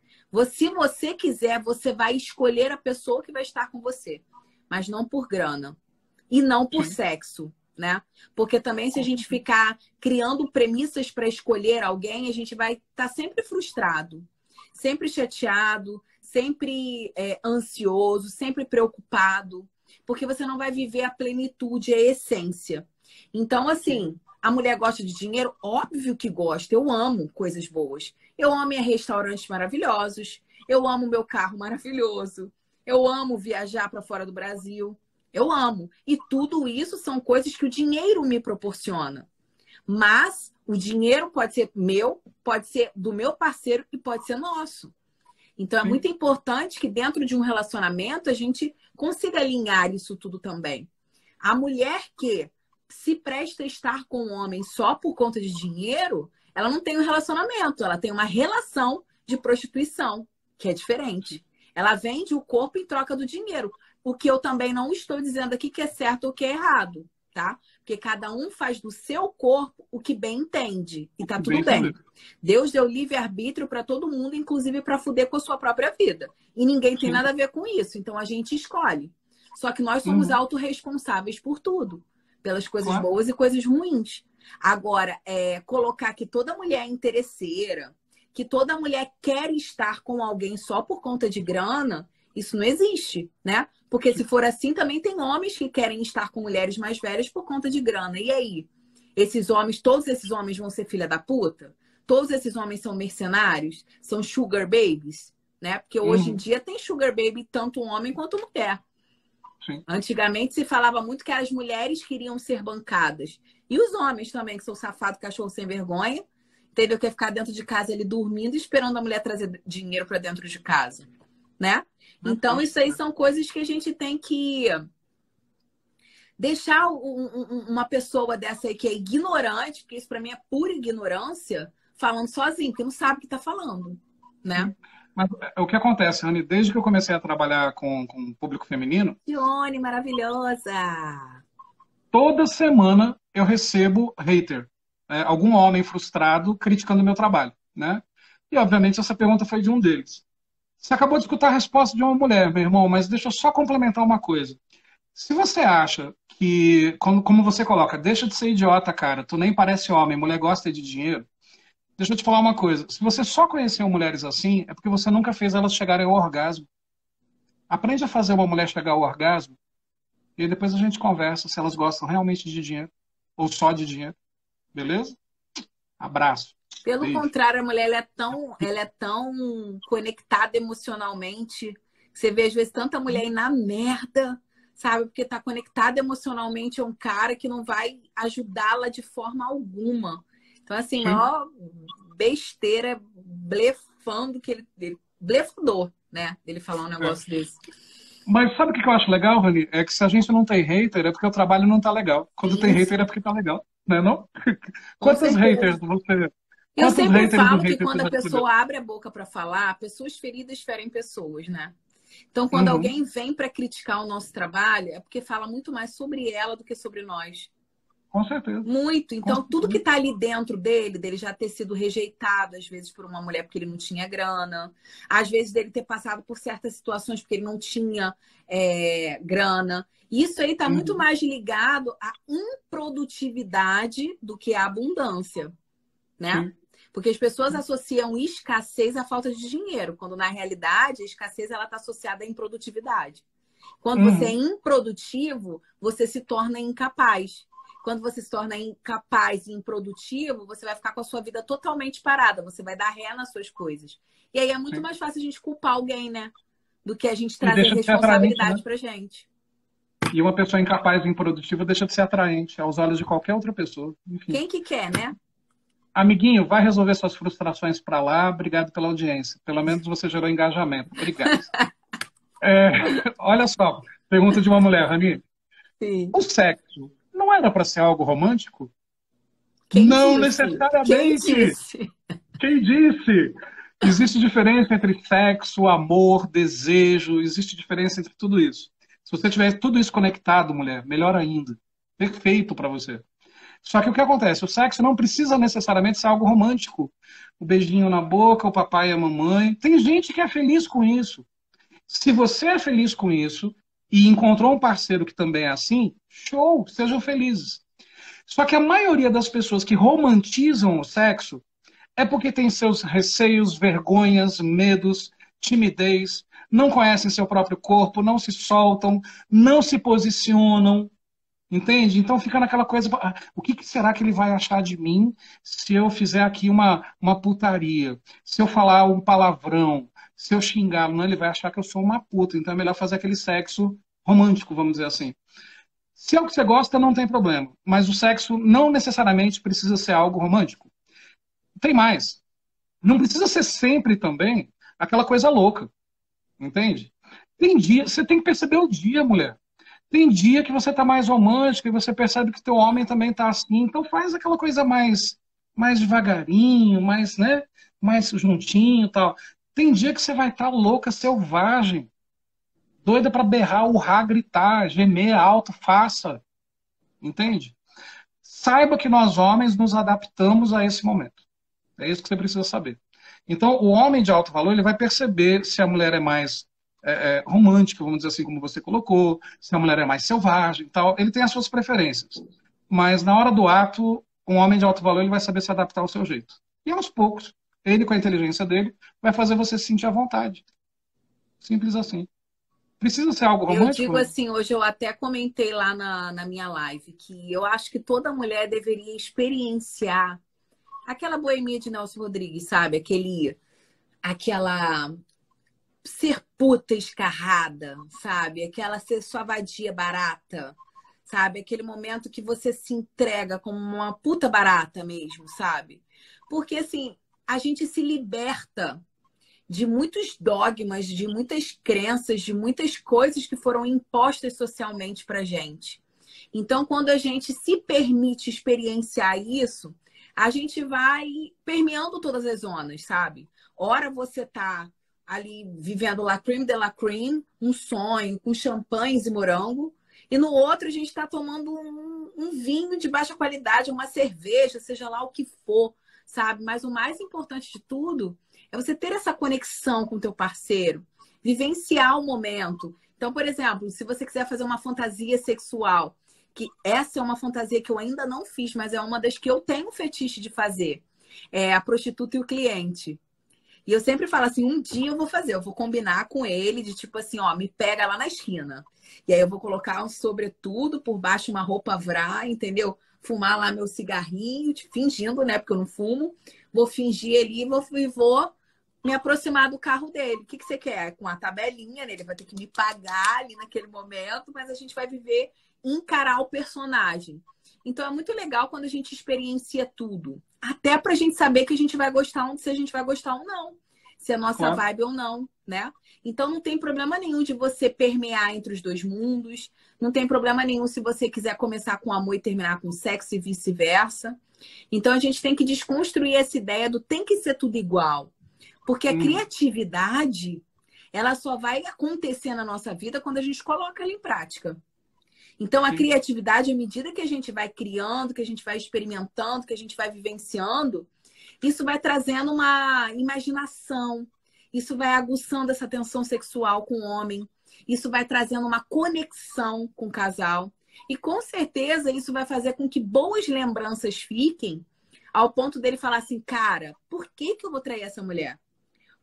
Se você quiser, você vai escolher a pessoa que vai estar com você, mas não por grana. E não por sexo, né? Porque também se a gente ficar criando premissas para escolher alguém, a gente vai estar sempre frustrado, sempre chateado, sempre ansioso, sempre preocupado, porque você não vai viver a plenitude, a essência. Então, assim, a mulher gosta de dinheiro? Óbvio que gosta. Eu amo coisas boas. Eu amo ir a restaurantes maravilhosos. Eu amo meu carro maravilhoso. Eu amo viajar para fora do Brasil. Eu amo. E tudo isso são coisas que o dinheiro me proporciona. Mas o dinheiro pode ser meu, pode ser do meu parceiro e pode ser nosso. Então, é muito importante que dentro de um relacionamento a gente consiga alinhar isso tudo também. A mulher que se presta a estar com um homem só por conta de dinheiro, ela não tem um relacionamento, ela tem uma relação de prostituição, que é diferente. Ela vende o corpo em troca do dinheiro. O que eu também não estou dizendo aqui que é certo ou que é errado, tá? Porque cada um faz do seu corpo o que bem entende. E tá tudo bem. Deus deu livre-arbítrio para todo mundo, inclusive para fuder com a sua própria vida. E ninguém tem nada a ver com isso. Então a gente escolhe. Só que nós somos autorresponsáveis por tudo. Pelas coisas boas e coisas ruins. Agora, colocar que toda mulher é interesseira, que toda mulher quer estar com alguém só por conta de grana, isso não existe, né? Porque se for assim, também tem homens que querem estar com mulheres mais velhas por conta de grana. E aí? Esses homens, todos esses homens vão ser filha da puta? Todos esses homens são mercenários? São sugar babies? Né? Porque hoje em dia tem sugar baby tanto homem quanto mulher. Sim. Antigamente se falava muito que as mulheres queriam ser bancadas. E os homens também, que são safados, cachorro sem vergonha, entendeu? Que é ficar dentro de casa ali dormindo, esperando a mulher trazer dinheiro para dentro de casa, né? Então, isso aí são coisas que a gente tem que deixar uma pessoa dessa aí que é ignorante, porque isso para mim é pura ignorância, falando sozinho, porque não sabe o que tá falando, né? Mas o que acontece, Rani, desde que eu comecei a trabalhar com o público feminino... Dione, maravilhosa! Toda semana eu recebo hater, né? Algum homem frustrado criticando o meu trabalho, né? E, obviamente, essa pergunta foi de um deles. Você acabou de escutar a resposta de uma mulher, meu irmão, mas deixa eu só complementar uma coisa. Se você acha que, como você coloca, deixa de ser idiota, cara, tu nem parece homem, mulher gosta de dinheiro, deixa eu te falar uma coisa. Se você só conheceu mulheres assim, é porque você nunca fez elas chegarem ao orgasmo. Aprende a fazer uma mulher chegar ao orgasmo e aí depois a gente conversa se elas gostam realmente de dinheiro ou só de dinheiro. Beleza? Abraço. Pelo Beijo. contrário, a mulher ela é tão conectada emocionalmente. Você vê, às vezes, tanta mulher aí na merda, sabe? Porque tá conectada emocionalmente a um cara que não vai ajudá-la de forma alguma. Então, assim, maior besteira, blefando que ele blefador, né? Ele falar um negócio desse. Mas sabe o que eu acho legal, Rani? É que se a gente não tem hater, é porque o trabalho não tá legal. Quando tem hater, é porque tá legal. Não é não? Quantos haters você... Eu sempre falo que quando a pessoa abre a boca para falar, pessoas feridas ferem pessoas, né? Então, quando alguém vem para criticar o nosso trabalho, é porque fala muito mais sobre ela do que sobre nós. Com certeza. Muito. Então, tudo que está ali dentro dele já ter sido rejeitado, às vezes, por uma mulher porque ele não tinha grana, às vezes dele ter passado por certas situações porque ele não tinha grana. Isso aí está muito mais ligado à improdutividade do que à abundância, né? Porque as pessoas associam escassez à falta de dinheiro, quando na realidade a escassez ela está associada à improdutividade. Quando você é improdutivo, você se torna incapaz. Quando você se torna incapaz e improdutivo, você vai ficar com a sua vida totalmente parada. Você vai dar ré nas suas coisas. E aí é muito mais fácil a gente culpar alguém, né? Do que a gente trazer responsabilidade pra gente. E uma pessoa incapaz e improdutiva deixa de ser atraente aos olhos de qualquer outra pessoa. Enfim. Quem que quer, né? Amiguinho, vai resolver suas frustrações pra lá. Obrigado pela audiência. Pelo menos você gerou engajamento. Obrigado. Olha só, pergunta de uma mulher, Rani. Sim. O sexo não era para ser algo romântico? Quem não disse? necessariamente. Quem disse? Quem disse? Existe diferença entre sexo, amor, desejo, existe diferença entre tudo isso. Se você tiver tudo isso conectado, mulher, melhor ainda. Perfeito para você. Só que o que acontece? O sexo não precisa necessariamente ser algo romântico. O beijinho na boca, o papai e a mamãe. Tem gente que é feliz com isso. Se você é feliz com isso e encontrou um parceiro que também é assim, show, sejam felizes. Só que a maioria das pessoas que romantizam o sexo é porque tem seus receios, vergonhas, medos, timidez, não conhecem seu próprio corpo, não se soltam, não se posicionam, entende? Então fica naquela coisa, o que será que ele vai achar de mim se eu fizer aqui uma putaria, se eu falar um palavrão, se eu xingá-lo? Não, ele vai achar que eu sou uma puta, então é melhor fazer aquele sexo romântico, vamos dizer assim. Se é o que você gosta, não tem problema, mas o sexo não necessariamente precisa ser algo romântico. Tem mais. Não precisa ser sempre também aquela coisa louca. Entende? Tem dia, você tem que perceber o dia, mulher. Tem dia que você tá mais romântico e você percebe que teu homem também tá assim. Então faz aquela coisa mais devagarinho, mais, né, mais juntinho e tal. Tem dia que você vai estar louca, selvagem, doida para berrar, urrar, gritar, gemer alto, faça. Entende? Saiba que nós homens nos adaptamos a esse momento. É isso que você precisa saber. Então, o homem de alto valor ele vai perceber se a mulher é mais romântica, vamos dizer assim, como você colocou, se a mulher é mais selvagem e tal. Ele tem as suas preferências. Mas na hora do ato, um homem de alto valor ele vai saber se adaptar ao seu jeito. E aos poucos, ele com a inteligência dele, vai fazer você se sentir à vontade. Simples assim. Precisa ser algo Eu romântico? digo assim, hoje eu até comentei lá na minha live que eu acho que toda mulher deveria experienciar aquela boemia de Nelson Rodrigues, sabe? Aquela ser puta escarrada, sabe? Aquela ser sua vadia barata, sabe? Aquele momento que você se entrega como uma puta barata mesmo, sabe? Porque assim, a gente se liberta de muitos dogmas, de muitas crenças, de muitas coisas que foram impostas socialmente pra gente. Então, quando a gente se permite experienciar isso, a gente vai permeando todas as zonas, sabe? Ora você tá ali vivendo la creme de la creme, um sonho com champanhes e morango, e no outro a gente está tomando um vinho de baixa qualidade, uma cerveja, seja lá o que for, sabe? Mas o mais importante de tudo é você ter essa conexão com o teu parceiro, vivenciar o momento. Então, por exemplo, se você quiser fazer uma fantasia sexual, que essa é uma fantasia que eu ainda não fiz, mas é uma das que eu tenho fetiche de fazer. É a prostituta e o cliente. E eu sempre falo assim, um dia eu vou fazer, eu vou combinar com ele de tipo assim, ó, me pega lá na esquina. E aí eu vou colocar um sobretudo, por baixo uma roupa vrá, entendeu? Fumar lá meu cigarrinho, fingindo, né? Porque eu não fumo. Vou fingir ali e vou me aproximar do carro dele. O que você quer? Com a tabelinha, né? Ele vai ter que me pagar ali naquele momento, mas a gente vai viver, encarar o personagem. Então é muito legal quando a gente experiencia tudo. Até pra gente saber que a gente vai gostar, se a gente vai gostar ou não. Se é nossa vibe ou não, né? Então não tem problema nenhum de você permear entre os dois mundos. Não tem problema nenhum se você quiser começar com amor e terminar com sexo e vice-versa. Então a gente tem que desconstruir essa ideia do tem que ser tudo igual. Porque a criatividade, ela só vai acontecer na nossa vida quando a gente coloca ela em prática. Então, a criatividade, à medida que a gente vai criando, que a gente vai experimentando, que a gente vai vivenciando, isso vai trazendo uma imaginação, isso vai aguçando essa tensão sexual com o homem, isso vai trazendo uma conexão com o casal. E, com certeza, isso vai fazer com que boas lembranças fiquem ao ponto dele falar assim, cara, por que que eu vou trair essa mulher?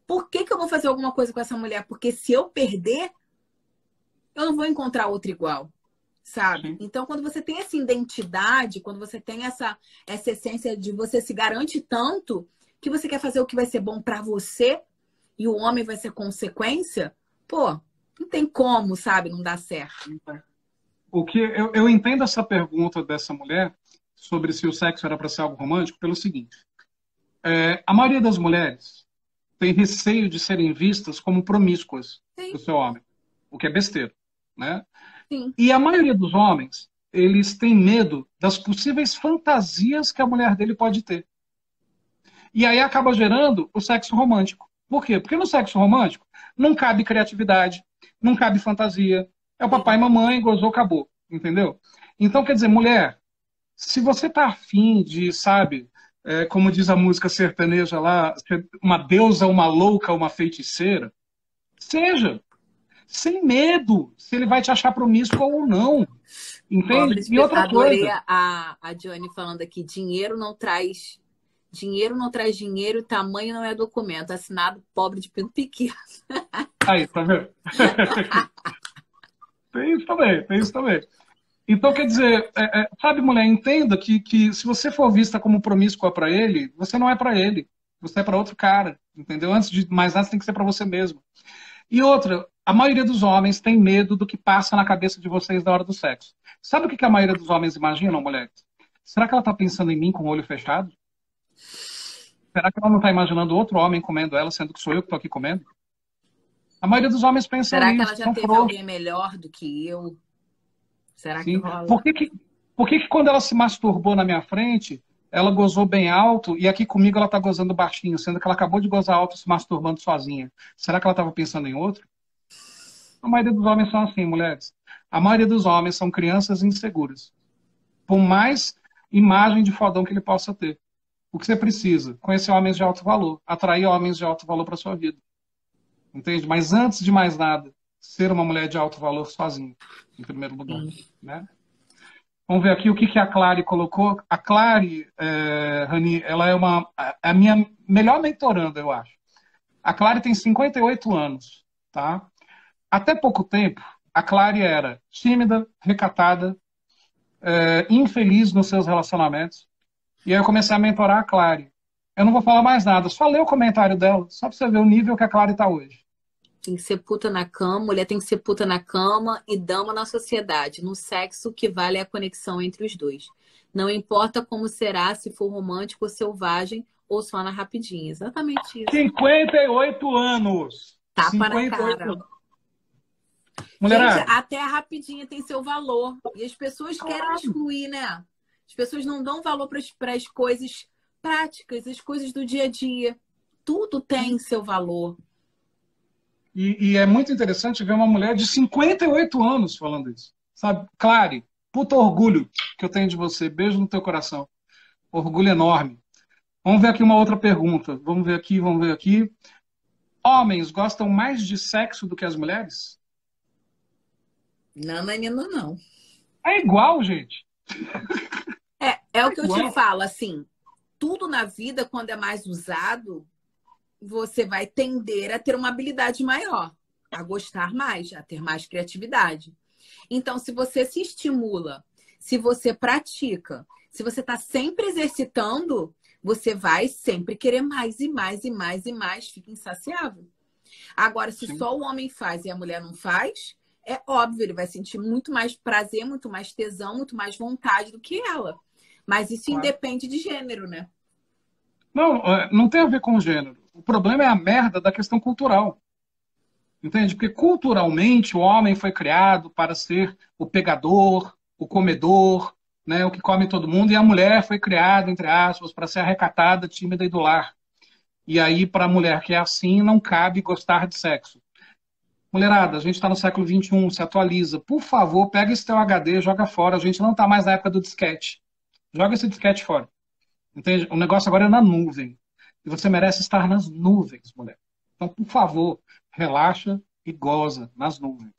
Por que que eu vou fazer alguma coisa com essa mulher? Porque se eu perder, eu não vou encontrar outra igual. Sabe? Sim. Então, quando você tem essa identidade, quando você tem essa essência de você se garante tanto que você quer fazer o que vai ser bom pra você e o homem vai ser consequência, pô, não tem como, sabe? Não dá certo. O que eu entendo essa pergunta dessa mulher sobre se o sexo era para ser algo romântico pelo seguinte: a maioria das mulheres tem receio de serem vistas como promíscuas do seu homem, o que é besteira, né? Sim. E a maioria dos homens, eles têm medo das possíveis fantasias que a mulher dele pode ter. E aí acaba gerando o sexo romântico. Por quê? Porque no sexo romântico não cabe criatividade, não cabe fantasia. É o papai e mamãe, gozou, acabou. Entendeu? Então, quer dizer, mulher, se você tá afim de, sabe, como diz a música sertaneja lá, uma deusa, uma louca, uma feiticeira, seja. Sem medo se ele vai te achar promíscuo ou não. Entende? E outra Adorei coisa. a Johnny falando aqui, dinheiro não traz dinheiro, tamanho não é documento. Assinado pobre de pinto pequeno. Aí, tá vendo? Tem isso também, tem isso também. Então, quer dizer, sabe, mulher, entenda que se você for vista como promíscua para ele, você não é para ele. Você é para outro cara, entendeu? Antes de mais nada, tem que ser para você mesmo. E outra, a maioria dos homens tem medo do que passa na cabeça de vocês na hora do sexo. Sabe o que a maioria dos homens imaginam, mulheres? Será que ela está pensando em mim com o olho fechado? Será que ela não está imaginando outro homem comendo ela, sendo que sou eu que estou aqui comendo? A maioria dos homens pensam Será que isso, ela já são teve frouxos. alguém melhor do que eu? Será que Sim. rola? Por que que quando ela se masturbou na minha frente, ela gozou bem alto e aqui comigo ela está gozando baixinho, sendo que ela acabou de gozar alto se masturbando sozinha? Será que ela estava pensando em outro? A maioria dos homens são assim, mulheres. A maioria dos homens são crianças inseguras. Por mais imagem de fodão que ele possa ter. O que você precisa? Conhecer homens de alto valor. Atrair homens de alto valor para sua vida. Entende? Mas antes de mais nada, ser uma mulher de alto valor sozinha, em primeiro lugar. Sim. Né? Vamos ver aqui o que a Clary colocou. A Clary, Rani, ela é a minha melhor mentoranda, eu acho. A Clary tem 58 anos, tá? Até pouco tempo, a Clary era tímida, recatada, infeliz nos seus relacionamentos. E aí eu comecei a mentorar a Clary. Eu não vou falar mais nada, só ler o comentário dela, só para você ver o nível que a Clary está hoje. Tem que ser puta na cama, mulher tem que ser puta na cama e dama na sociedade. No sexo, o que vale é a conexão entre os dois. Não importa como será, se for romântico ou selvagem, ou só na rapidinha. Exatamente isso. 58 anos! Tapa na 58 cara. anos. Gente, Mulherada, até a rapidinha tem seu valor. E as pessoas querem excluir, né? As pessoas não dão valor para as coisas práticas, as coisas do dia a dia. Tudo tem seu valor. e é muito interessante ver uma mulher de 58 anos falando isso. Sabe? Clary, puta orgulho que eu tenho de você. Beijo no teu coração. Orgulho enorme. Vamos ver aqui uma outra pergunta. Vamos ver aqui, vamos ver aqui. Homens gostam mais de sexo do que as mulheres? Não, menina, não. É igual, gente. É o que eu Igual. te falo, assim, tudo na vida, quando é mais usado, você vai tender a ter uma habilidade maior, a gostar mais, a ter mais criatividade. Então, se você se estimula, se você pratica, se você está sempre exercitando, você vai sempre querer mais e mais e mais e mais, fica insaciável. Agora, se Sim. só o homem faz e a mulher não faz, é óbvio, ele vai sentir muito mais prazer, muito mais tesão, muito mais vontade do que ela. Mas isso Claro. independe de gênero, né? Não, não tem a ver com o gênero. O problema é a merda da questão cultural. Entende? Porque culturalmente o homem foi criado para ser o pegador, o comedor, né, o que come todo mundo, e a mulher foi criada, entre aspas, para ser a recatada, tímida e do lar. E aí, para a mulher que é assim, não cabe gostar de sexo. Mulherada, a gente está no século XXI, se atualiza. Por favor, pega esse teu HD, joga fora. A gente não está mais na época do disquete. Joga esse disquete fora. Entende? O negócio agora é na nuvem. E você merece estar nas nuvens, mulher. Então, por favor, relaxa e goza nas nuvens.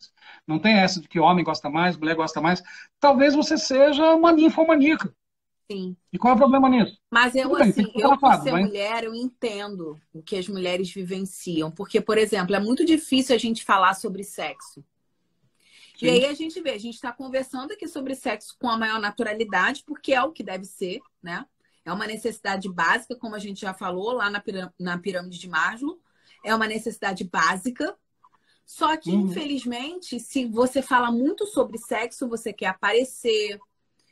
Não tem essa de que homem gosta mais, mulher gosta mais. Talvez você seja uma ninfomaníaca. Sim. E qual é o problema nisso? Mas eu, Tudo bem, tem assim, que ser eu por tratado, ser mas... mulher, eu entendo o que as mulheres vivenciam. Porque, por exemplo, é muito difícil a gente falar sobre sexo. Sim. E aí a gente vê, a gente está conversando aqui sobre sexo com a maior naturalidade, porque é o que deve ser, né? É uma necessidade básica, como a gente já falou lá na pirâmide de Maslow. É uma necessidade básica. Só que, infelizmente, se você fala muito sobre sexo, você quer aparecer,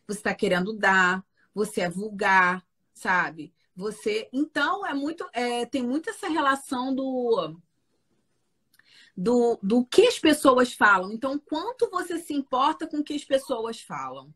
você está querendo dar, você é vulgar, sabe? Você. Então, tem muito essa relação do que as pessoas falam. Então, quanto você se importa com o que as pessoas falam?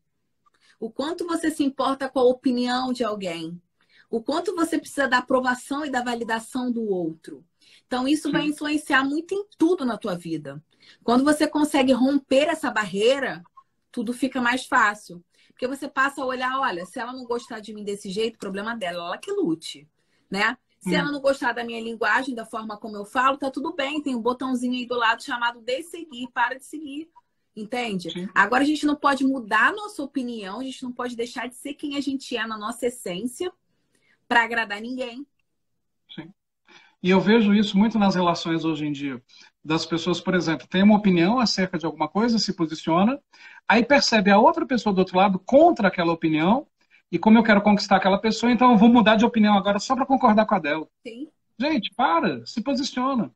O quanto você se importa com a opinião de alguém? O quanto você precisa da aprovação e da validação do outro? Então, isso vai influenciar muito em tudo na tua vida. Quando você consegue romper essa barreira, tudo fica mais fácil. Porque você passa a olhar, olha, se ela não gostar de mim desse jeito, problema dela, ela que lute, né? Se ela não gostar da minha linguagem, da forma como eu falo, tá tudo bem. Tem um botãozinho aí do lado chamado de seguir, para de seguir. Entende? Sim. Agora a gente não pode mudar a nossa opinião, a gente não pode deixar de ser quem a gente é na nossa essência para agradar ninguém. Sim. E eu vejo isso muito nas relações hoje em dia. Das pessoas, por exemplo, tem uma opinião acerca de alguma coisa, se posiciona, aí percebe a outra pessoa do outro lado contra aquela opinião, e como eu quero conquistar aquela pessoa, então eu vou mudar de opinião agora só para concordar com a dela. Sim. Gente, para, se posiciona.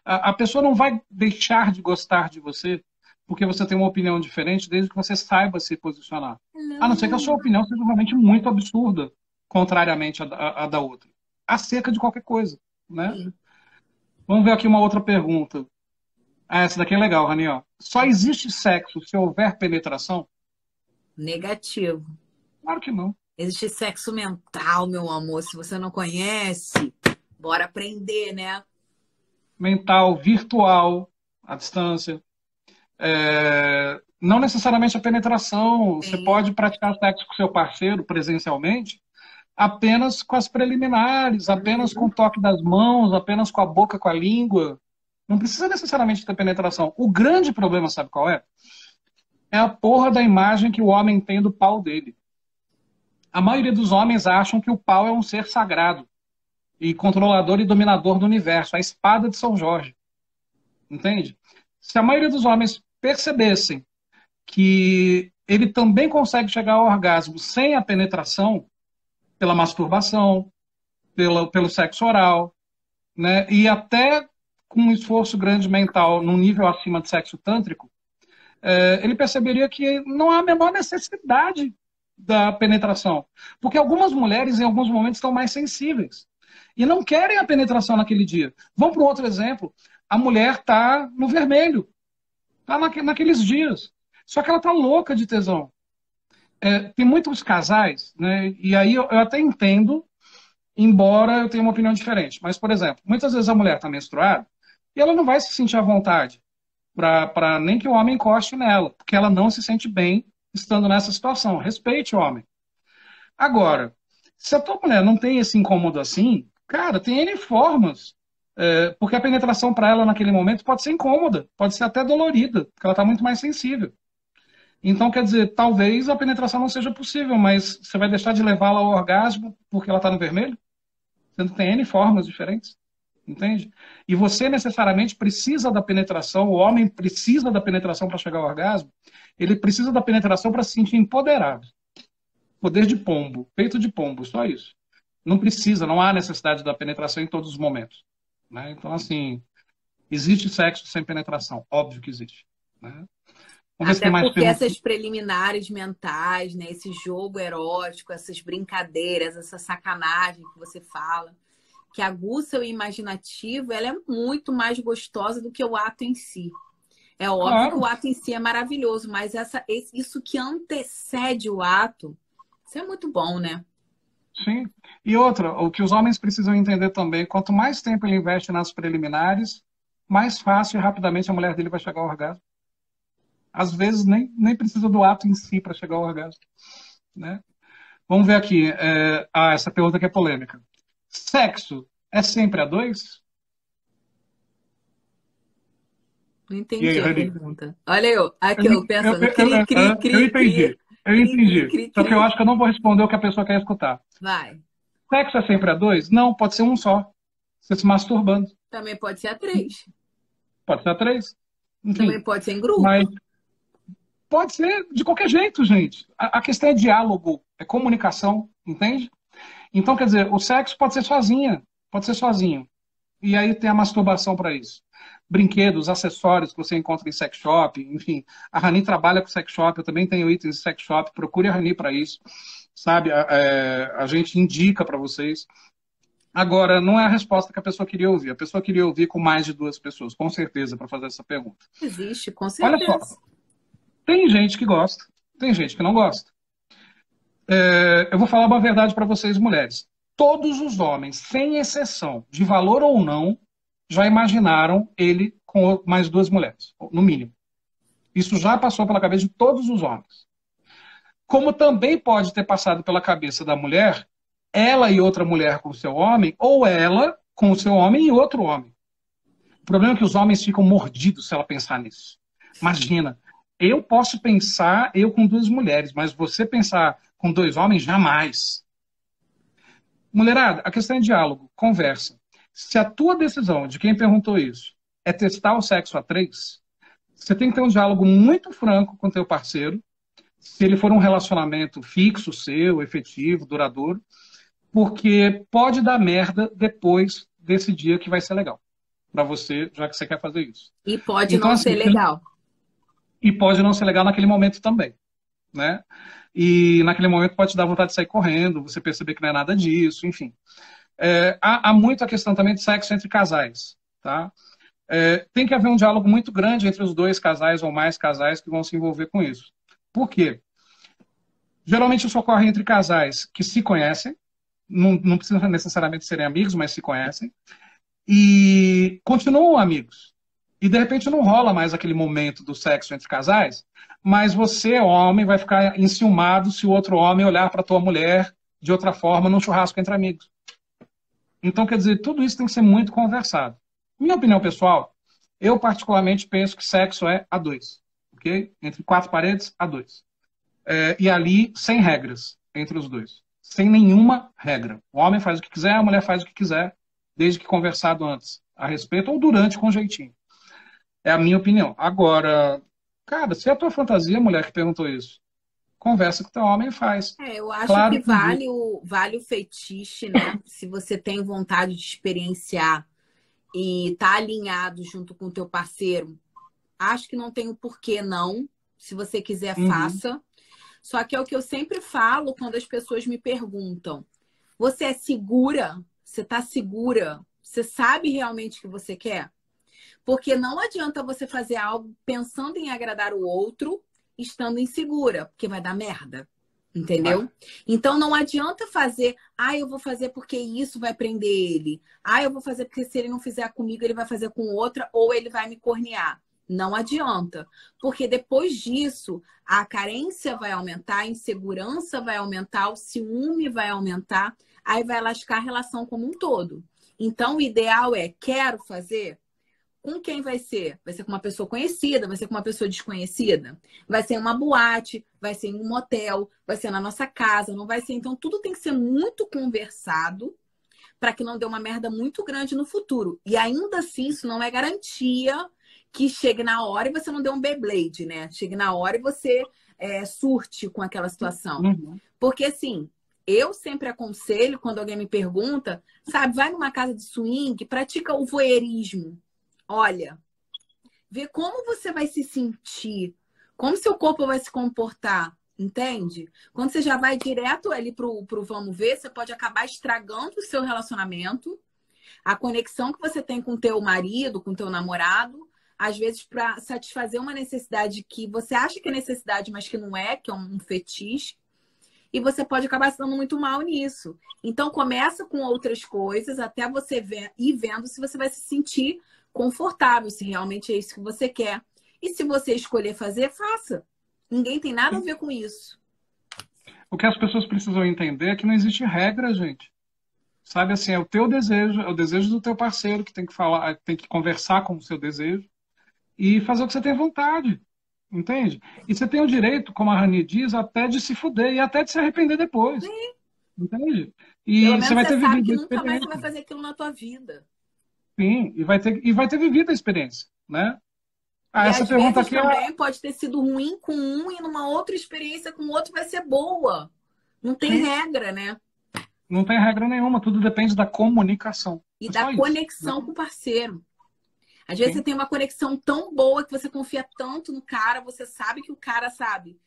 A pessoa não vai deixar de gostar de você porque você tem uma opinião diferente, desde que você saiba se posicionar. A não ser que a sua opinião seja realmente muito absurda, contrariamente à da outra. Acerca de qualquer coisa, né? Sim. Vamos ver aqui uma outra pergunta. Essa daqui é legal, Rani. Ó. Só existe sexo se houver penetração? Negativo. Claro que não. Existe sexo mental, meu amor. Se você não conhece, bora aprender, né? Mental, virtual, à distância. Não necessariamente a penetração. Você Sim. pode praticar sexo com seu parceiro presencialmente apenas com as preliminares, apenas com o toque das mãos, apenas com a boca, com a língua. Não precisa necessariamente ter penetração. O grande problema, sabe qual é? É a porra da imagem que o homem tem do pau dele. A maioria dos homens acham que o pau é um ser sagrado e controlador e dominador do universo, a espada de São Jorge. Entende? Se a maioria dos homens percebessem que ele também consegue chegar ao orgasmo sem a penetração, pela masturbação, pelo sexo oral, né? E até com um esforço grande mental num nível acima de sexo tântrico, ele perceberia que não há a menor necessidade da penetração. Porque algumas mulheres, em alguns momentos, estão mais sensíveis e não querem a penetração naquele dia. Vamos para um outro exemplo. A mulher está no vermelho, está naqueles dias. Só que ela está louca de tesão. Tem muitos casais, né? E aí eu até entendo, embora eu tenha uma opinião diferente. Mas, por exemplo, muitas vezes a mulher está menstruada e ela não vai se sentir à vontade para nem que o homem encoste nela, porque ela não se sente bem estando nessa situação. Respeite o homem. Agora, se a tua mulher não tem esse incômodo assim, cara, tem N formas. Porque a penetração para ela naquele momento pode ser incômoda, pode ser até dolorida, porque ela está muito mais sensível. Então, quer dizer, talvez a penetração não seja possível, mas você vai deixar de levá-la ao orgasmo porque ela está no vermelho? Sendo que tem N formas diferentes. Entende? E você necessariamente precisa da penetração, o homem precisa da penetração para chegar ao orgasmo, ele precisa da penetração para se sentir empoderado. Poder de pombo, peito de pombo, só isso. Não precisa, não há necessidade da penetração em todos os momentos. Né? Então, assim, existe sexo sem penetração, óbvio que existe. Né? Vamos ver se Até tem mais porque perguntas. essas preliminares mentais, né? Esse jogo erótico, essas brincadeiras, essa sacanagem que você fala, que aguça o imaginativo, ela é muito mais gostosa do que o ato em si. É óbvio que Claro. o ato em si é maravilhoso, mas isso que antecede o ato, isso é muito bom, né? Sim. E outra, o que os homens precisam entender também, quanto mais tempo ele investe nas preliminares, mais fácil e rapidamente a mulher dele vai chegar ao orgasmo. Às vezes nem precisa do ato em si para chegar ao orgasmo. Né? Vamos ver aqui. Essa pergunta aqui é polêmica. Sexo é sempre a dois? Não E aí, entendi a Rani? pergunta. Olha eu, aqui eu pensando, cri, cri, Eu cri, entendi. cri, Eu cri, cri, entendi. cri, Só que eu cri. acho que eu não vou responder o que a pessoa quer escutar. Vai. Sexo é sempre a dois? Não, pode ser um só. Você se masturbando. Também pode ser a 3. Pode ser a três. Também Enfim. pode ser em Mas grupo. pode ser de qualquer jeito, gente. A questão é diálogo, é comunicação, entende? Então, quer dizer, o sexo pode ser sozinha, pode ser sozinho. E aí tem a masturbação para isso. Brinquedos, acessórios que você encontra em sex shop, enfim. A Rani trabalha com sex shop, eu também tenho itens de sex shop, procure a Rani para isso. Sabe? A gente indica para vocês. Agora, não é a resposta que a pessoa queria ouvir. A pessoa queria ouvir com mais de duas pessoas, com certeza, para fazer essa pergunta. Existe, com Olha só, certeza. tem gente que gosta, tem gente que não gosta. Eu vou falar uma verdade para vocês, mulheres. Todos os homens, sem exceção, de valor ou não, já imaginaram ele com mais duas mulheres, no mínimo. Isso já passou pela cabeça de todos os homens. Como também pode ter passado pela cabeça da mulher, ela e outra mulher com o seu homem, ou ela com o seu homem e outro homem. O problema é que os homens ficam mordidos se ela pensar nisso. Imagina, eu posso pensar eu com duas mulheres, mas você pensar com dois homens, jamais. Mulherada, a questão é diálogo, conversa. Se a tua decisão, de quem perguntou isso, é testar o sexo a três, você tem que ter um diálogo muito franco com teu parceiro, se ele for um relacionamento fixo, seu, efetivo, duradouro, porque pode dar merda depois desse dia que vai ser legal para você, já que você quer fazer isso. E pode Então, não assim, ser legal. e pode não ser legal naquele momento também, né? E naquele momento pode te dar vontade de sair correndo, você perceber que não é nada disso, enfim. Há muito a questão também de sexo entre casais, tá? Tem que haver um diálogo muito grande entre os dois casais ou mais casais que vão se envolver com isso. Por quê? Geralmente isso ocorre entre casais que se conhecem, não precisam necessariamente serem amigos, mas se conhecem, e continuam amigos. E de repente não rola mais aquele momento do sexo entre casais, mas você, homem, vai ficar enciumado se o outro homem olhar para tua mulher de outra forma num churrasco entre amigos. Então, quer dizer, tudo isso tem que ser muito conversado. Minha opinião pessoal, eu particularmente penso que sexo é a dois, ok? Entre quatro paredes, a dois. E ali, sem regras entre os dois. Sem nenhuma regra. O homem faz o que quiser, a mulher faz o que quiser, desde que conversado antes a respeito ou durante com jeitinho. É a minha opinião. Agora, cara, se é a tua fantasia, mulher que perguntou isso, conversa com o teu homem e faz. Eu acho Claro que que vale o fetiche, né? Se você tem vontade de experienciar e tá alinhado junto com o teu parceiro, acho que não tem o porquê não. Se você quiser, uhum, faça. Só que é o que eu sempre falo quando as pessoas me perguntam: você é segura? Você tá segura? Você sabe realmente o que você quer? Porque não adianta você fazer algo pensando em agradar o outro, estando insegura, porque vai dar merda. vai. Entendeu? Então não adianta fazer, eu vou fazer porque isso vai prender ele. Eu vou fazer porque se ele não fizer comigo, ele vai fazer com outra ou ele vai me cornear. Não adianta, porque depois disso, a carência vai aumentar, a insegurança vai aumentar, o ciúme vai aumentar, aí vai lascar a relação como um todo. Então, o ideal é, quero fazer? Com quem vai ser? Vai ser com uma pessoa conhecida? Vai ser com uma pessoa desconhecida? Vai ser em uma boate? Vai ser em um motel? Vai ser na nossa casa? Não vai ser? Então, tudo tem que ser muito conversado para que não dê uma merda muito grande no futuro. E ainda assim, isso não é garantia que chegue na hora e você não dê um Beyblade, né? Chegue na hora e você surte com aquela situação. Uhum. Porque, assim, eu sempre aconselho, quando alguém me pergunta, sabe, vai numa casa de swing, pratica o voyeurismo. Olha, vê como você vai se sentir, como seu corpo vai se comportar, entende? Quando você já vai direto ali pro vamos ver, você pode acabar estragando o seu relacionamento, a conexão que você tem com teu marido, com teu namorado, às vezes para satisfazer uma necessidade que você acha que é necessidade, mas que não é, que é um fetiche, e você pode acabar se dando muito mal nisso. Então, começa com outras coisas até você ir vendo se você vai se sentir confortável, se realmente é isso que você quer. E se você escolher fazer, faça. Ninguém tem nada a ver com isso. O que as pessoas precisam entender é que não existe regra, gente. Sabe assim, é o teu desejo, é o desejo do teu parceiro que tem que falar, tem que conversar com o seu desejo e fazer o que você tem vontade, entende? E você tem o direito, como a Rani diz, até de se fuder e até de se arrepender depois, Sim. entende? Pelo E você menos vai você ter sabe vivido que a nunca mais você vai experiência, fazer aquilo na tua vida. sim, e vai ter vivido a experiência, né? E Essa às pergunta vezes aqui é, também pode ter sido ruim com um e numa outra experiência com o outro vai ser boa. Não tem sim, regra, né? não tem regra nenhuma, tudo depende da comunicação, E é da só isso, né? conexão com o parceiro. Às vezes você Sim. tem uma conexão tão boa que você confia tanto no cara, você sabe que o cara sabe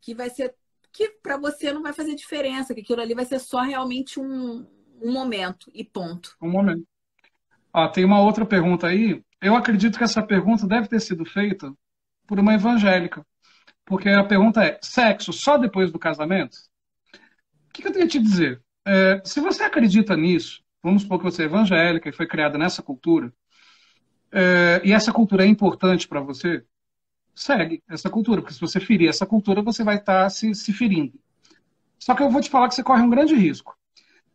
que vai ser que para você não vai fazer diferença, que aquilo ali vai ser só realmente um momento e ponto. Um momento. Ó, tem uma outra pergunta aí. Eu acredito que essa pergunta deve ter sido feita por uma evangélica. Porque a pergunta é: sexo só depois do casamento? O que eu tenho a te dizer? Se você acredita nisso, vamos supor que você é evangélica e foi criada nessa cultura, e essa cultura é importante para você, segue essa cultura. Porque se você ferir essa cultura, você vai estar se ferindo. Só que eu vou te falar que você corre um grande risco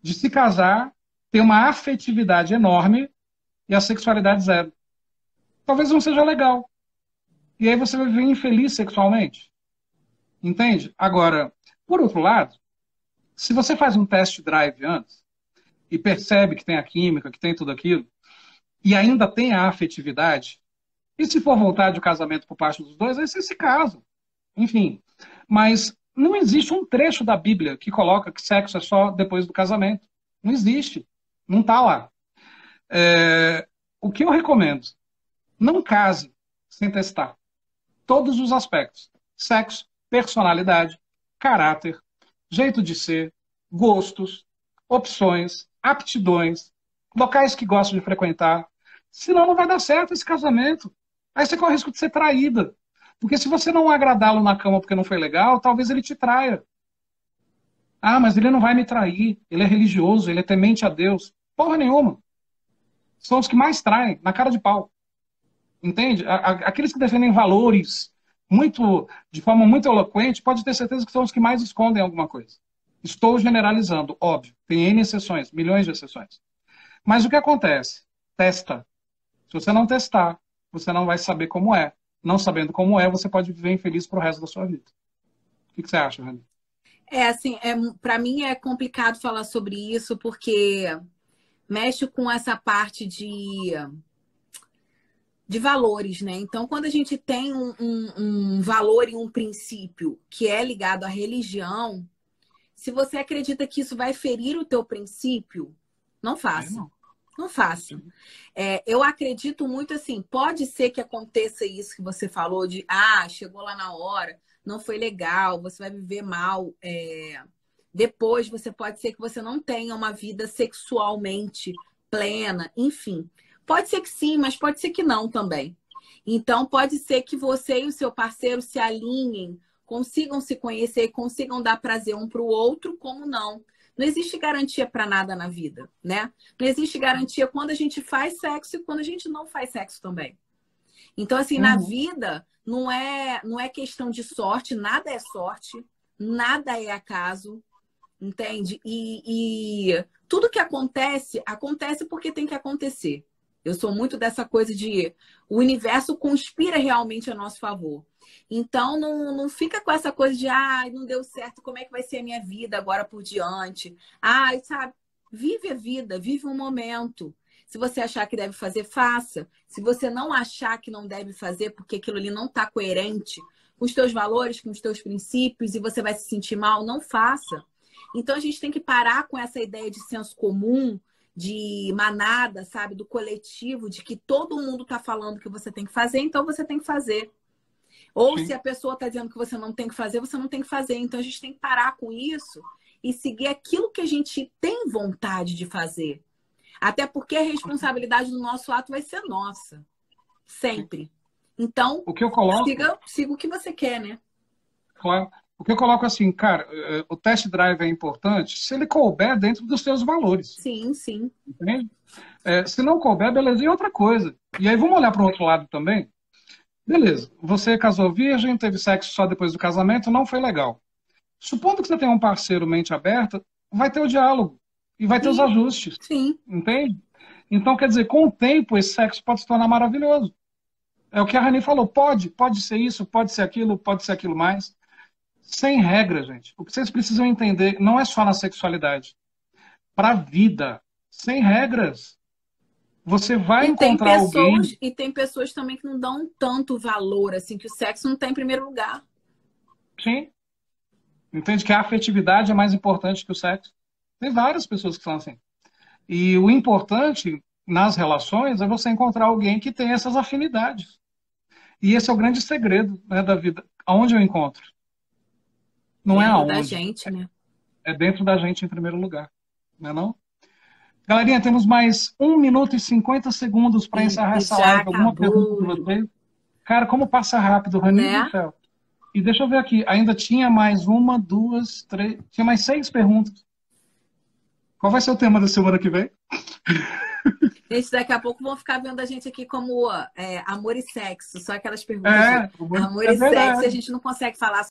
de se casar, ter uma afetividade enorme e a sexualidade zero. Talvez não seja legal. E aí você vai viver infeliz sexualmente. Entende? Agora, por outro lado, se você faz um test drive antes e percebe que tem a química, que tem tudo aquilo, e ainda tem a afetividade, e se for vontade de casamento por parte dos dois, aí vocês se casam. Enfim. Mas não existe um trecho da Bíblia que coloca que sexo é só depois do casamento. Não existe. Não está lá. O que eu recomendo? Não case sem testar todos os aspectos: sexo, personalidade, caráter, jeito de ser, gostos, opções, aptidões, locais que gosta de frequentar. Senão não vai dar certo esse casamento. Aí você corre o risco de ser traída. Porque se você não agradá-lo na cama porque não foi legal, talvez ele te traia. Ah, mas ele não vai me trair, ele é religioso, ele é temente a Deus. Porra nenhuma. São os que mais traem, na cara de pau. Entende? Aqueles que defendem valores de forma muito eloquente, pode ter certeza que são os que mais escondem alguma coisa. Estou generalizando, óbvio. Tem N exceções, milhões de exceções. Mas o que acontece? Testa. Se você não testar, você não vai saber como é. Não sabendo como é, você pode viver infeliz pro resto da sua vida. O que você acha, Rani? Assim, para mim é complicado falar sobre isso, porque mexe com essa parte de valores, né? Então, quando a gente tem um valor e um princípio que é ligado à religião, se você acredita que isso vai ferir o teu princípio, não faça. Não faça. Eu acredito muito assim, pode ser que aconteça isso que você falou de, chegou lá na hora, não foi legal, você vai viver mal. Depois, pode ser que você não tenha uma vida sexualmente plena, enfim. Pode ser que sim, mas pode ser que não também. Então, pode ser que você e o seu parceiro se alinhem, consigam se conhecer, consigam dar prazer um para o outro, como não. Não existe garantia para nada na vida, né? Não existe garantia quando a gente faz sexo e quando a gente não faz sexo também. Então, assim, na vida, não é questão de sorte, nada é sorte, nada é acaso, entende? E tudo que acontece, acontece porque tem que acontecer. Eu sou muito dessa coisa de o universo conspira realmente a nosso favor. Então, não fica com essa coisa de, não deu certo, como é que vai ser a minha vida agora por diante? Sabe? Vive a vida, vive um momento. Se você achar que deve fazer, faça. Se você não achar que não deve fazer, porque aquilo ali não está coerente com os teus valores, com os teus princípios, e você vai se sentir mal, não faça. Então, a gente tem que parar com essa ideia de senso comum, de manada, sabe? Do coletivo, de que todo mundo está falando que você tem que fazer, então você tem que fazer. Ou se a pessoa está dizendo que você não tem que fazer, você não tem que fazer. Então, a gente tem que parar com isso e seguir aquilo que a gente tem vontade de fazer. Até porque a responsabilidade do nosso ato vai ser nossa. Sempre. Então, o que eu coloco... siga o que você quer, né? Claro. O que eu coloco assim, cara, o test drive é importante se ele couber dentro dos seus valores. Sim, sim. Entende? Se não couber, beleza, e outra coisa. E aí vamos olhar para o outro lado também. Beleza, você casou virgem, teve sexo só depois do casamento, não foi legal. Supondo que você tem um parceiro mente aberta, vai ter o diálogo e vai ter os ajustes. Sim. Entende? Então, quer dizer, com o tempo, esse sexo pode se tornar maravilhoso. É o que a Rani falou, pode ser isso, pode ser aquilo mais. Sem regra, gente. O que vocês precisam entender não é só na sexualidade. Para a vida, sem regras. Você vai encontrar alguém... E tem pessoas também que não dão tanto valor, assim, que o sexo não está em primeiro lugar. Sim. Entende que a afetividade é mais importante que o sexo. Tem várias pessoas que são assim. E o importante nas relações é você encontrar alguém que tem essas afinidades. E esse é o grande segredo, né, da vida. Aonde eu encontro? Não é aonde. Dentro da gente, né? É dentro da gente em primeiro lugar. Não é não? Galerinha, temos mais 1 minuto e 50 segundos para encerrar essa live. Alguma pergunta para vocês? Cara, como passa rápido, Rani do céu. E deixa eu ver aqui. Ainda tinha mais 1, 2, 3... Tinha mais 6 perguntas. Qual vai ser o tema da semana que vem? Gente, daqui a pouco vão ficar vendo a gente aqui como amor e sexo. Só aquelas perguntas de amor e sexo, a gente não consegue falar.